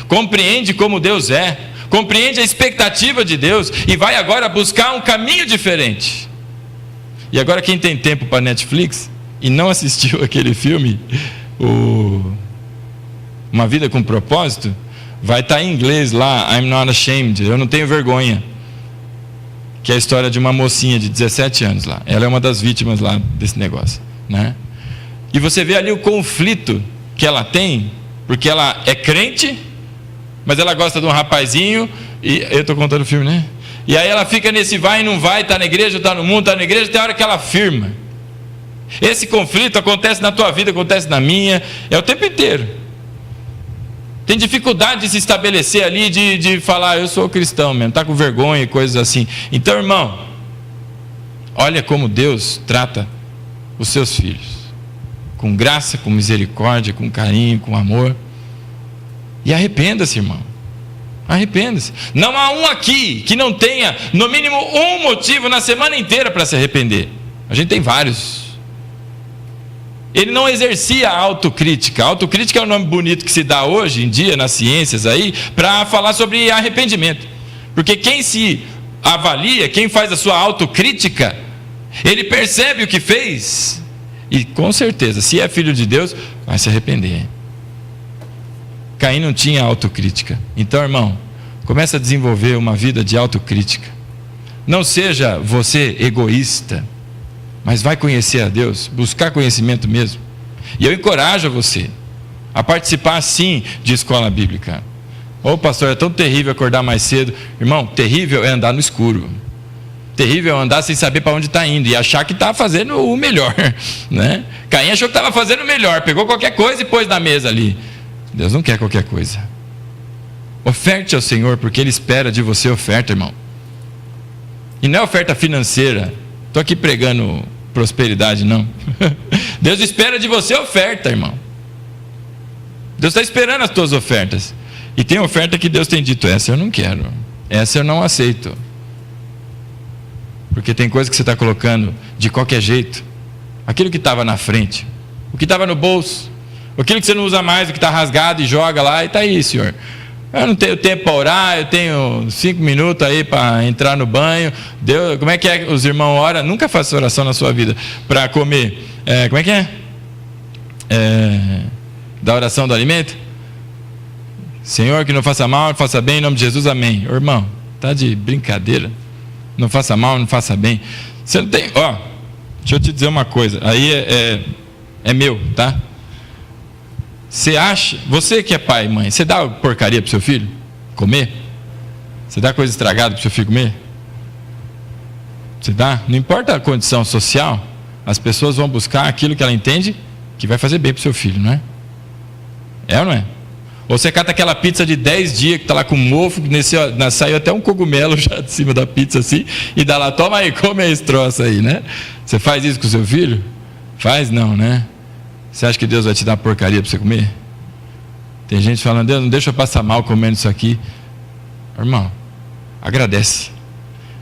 compreende como Deus é, compreende a expectativa de Deus e vai agora buscar um caminho diferente. E agora quem tem tempo para Netflix e não assistiu aquele filme, Uma Vida com Propósito, vai estar em inglês lá, I'm Not Ashamed, eu não tenho vergonha, que é a história de uma mocinha de 17 anos lá. Ela é uma das vítimas lá desse negócio, né? E você vê ali o conflito que ela tem, porque ela é crente, mas ela gosta de um rapazinho, e eu estou contando o filme, né? E aí ela fica nesse vai e não vai, está na igreja, está no mundo, está na igreja, tem hora que ela firma. Esse conflito acontece na tua vida, acontece na minha, é o tempo inteiro. Tem dificuldade de se estabelecer ali, de falar, eu sou cristão mesmo, está com vergonha e coisas assim. Então, irmão, olha como Deus trata os seus filhos, com graça, com misericórdia, com carinho, com amor. E arrependa-se, irmão, arrependa-se. Não há um aqui que não tenha no mínimo um motivo na semana inteira para se arrepender. A gente tem vários. Ele não exercia a autocrítica. A autocrítica é um nome bonito que se dá hoje em dia nas ciências aí, para falar sobre arrependimento. Porque quem se avalia, quem faz a sua autocrítica, Ele percebe o que fez e, com certeza, se é filho de Deus, vai se arrepender. Caim não tinha autocrítica. Então, irmão, começa a desenvolver uma vida de autocrítica. Não seja você egoísta, mas vai conhecer a Deus, buscar conhecimento mesmo. E eu encorajo você a participar sim de escola bíblica. Ô pastor, é tão terrível acordar mais cedo. Irmão, terrível é andar no escuro. Terrível é andar sem saber para onde está indo e achar que está fazendo o melhor, né? Caim achou que estava fazendo o melhor, pegou qualquer coisa e pôs na mesa ali. Deus não quer qualquer coisa. Oferte ao Senhor, porque Ele espera de você oferta, irmão. E não é oferta financeira. Estou aqui pregando prosperidade, não. Deus espera de você oferta, irmão. Deus está esperando as tuas ofertas. E tem oferta que Deus tem dito: essa eu não quero, essa eu não aceito. Porque tem coisa que você está colocando de qualquer jeito. Aquilo que estava na frente, o que estava no bolso, aquilo que você não usa mais, o que está rasgado e joga lá, e está aí, Senhor. Eu não tenho tempo para orar, eu tenho 5 minutos aí para entrar no banho. Deus, como é que os irmãos oram? Nunca faça oração na sua vida para comer. Como é que é? Da oração do alimento? Senhor, que não faça mal, não faça bem, em nome de Jesus, amém. Ô, irmão, tá de brincadeira? Não faça mal, não faça bem. Você não tem, deixa eu te dizer uma coisa. Aí é meu, tá? Você acha, você que é pai e mãe, você dá porcaria pro seu filho comer? Você dá coisa estragada pro seu filho comer? Você dá? Não importa a condição social, as pessoas vão buscar aquilo que ela entende que vai fazer bem pro seu filho, não é? É ou não é? Ou você cata aquela pizza de 10 dias que está lá com mofo, saiu até um cogumelo já de cima da pizza assim, e dá lá, toma aí, come esse troço aí, né? Você faz isso com o seu filho? Faz não, né? Você acha que Deus vai te dar porcaria para você comer? Tem gente falando: Deus, não deixa eu passar mal comendo isso aqui. Irmão, agradece.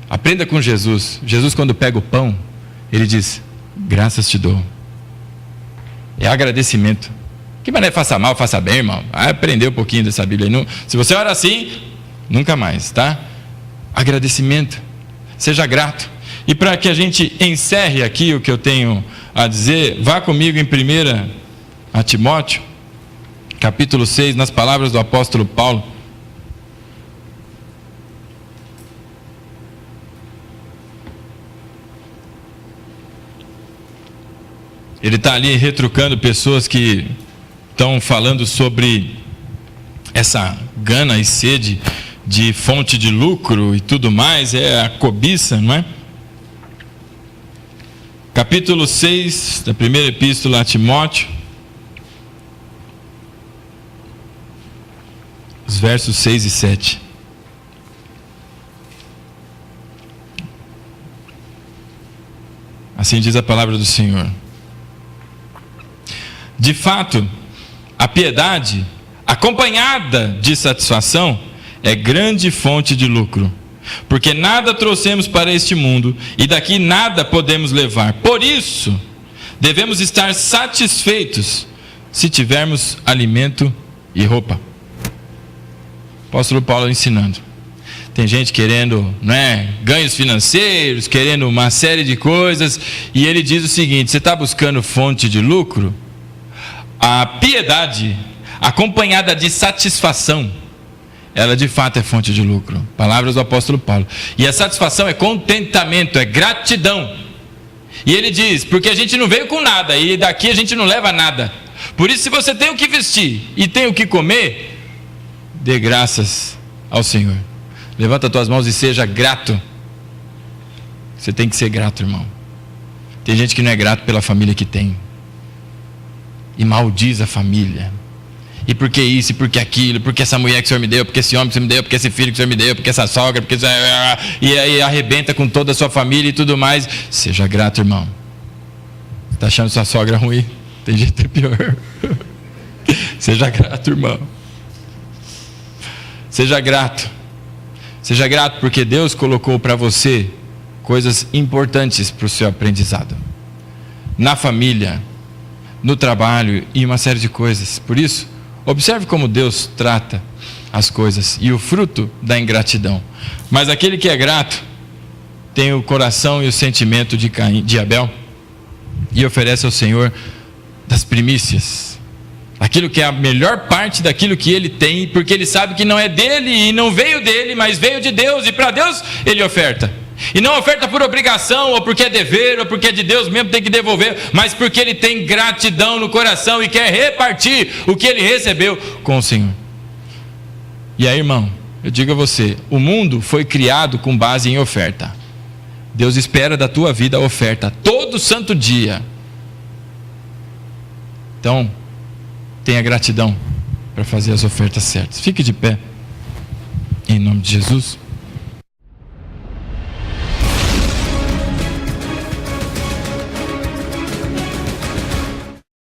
Aprenda com Jesus. Jesus, quando pega o pão, Ele diz: graças te dou. É agradecimento. Que mané, faça mal, faça bem, irmão. Aprendeu um pouquinho dessa Bíblia aí. Não, se você ora assim, nunca mais, tá? Agradecimento. Seja grato. E para que a gente encerre aqui o que eu tenho a dizer, vá comigo em 1 Timóteo, capítulo 6, nas palavras do apóstolo Paulo. Ele está ali retrucando pessoas que estão falando sobre essa gana e sede de fonte de lucro e tudo mais, é a cobiça, não é? Capítulo 6 da primeira epístola a Timóteo, os versos 6 e 7. Assim diz a palavra do Senhor: de fato, a piedade, acompanhada de satisfação, é grande fonte de lucro. Porque nada trouxemos para este mundo, e daqui nada podemos levar. Por isso, devemos estar satisfeitos, se tivermos alimento e roupa. Apóstolo Paulo ensinando. Tem gente querendo, ganhos financeiros, querendo uma série de coisas, e ele diz o seguinte: você está buscando fonte de lucro? A piedade, acompanhada de satisfação, ela de fato é fonte de lucro. Palavras do apóstolo Paulo. E a satisfação é contentamento, é gratidão. E ele diz: porque a gente não veio com nada, e daqui a gente não leva nada. Por isso, se você tem o que vestir e tem o que comer, dê graças ao Senhor. Levanta as tuas mãos e seja grato. Você tem que ser grato, irmão. Tem gente que não é grato pela família que tem, e maldiz a família. E por que isso, e por que aquilo, porque essa mulher que o Senhor me deu, porque esse homem que o Senhor me deu, porque esse filho que o Senhor me deu, porque essa sogra, porque isso... E aí arrebenta com toda a sua família e tudo mais. Seja grato, irmão. Está achando sua sogra ruim? Tem jeito de pior. Seja grato, irmão. Seja grato. Seja grato porque Deus colocou para você coisas importantes para o seu aprendizado. Na família, no trabalho e uma série de coisas. Por isso, observe como Deus trata as coisas e o fruto da ingratidão. Mas aquele que é grato, tem o coração e o sentimento de Abel e oferece ao Senhor das primícias, aquilo que é a melhor parte daquilo que ele tem, porque ele sabe que não é dele e não veio dele, mas veio de Deus, e para Deus ele oferta. E não oferta por obrigação, ou porque é dever, ou porque é de Deus mesmo, tem que devolver, mas porque ele tem gratidão no coração e quer repartir o que ele recebeu com o Senhor. E aí, irmão, eu digo a você, o mundo foi criado com base em oferta. Deus espera da tua vida a oferta todo santo dia. Então, tenha gratidão para fazer as ofertas certas. Fique de pé, em nome de Jesus.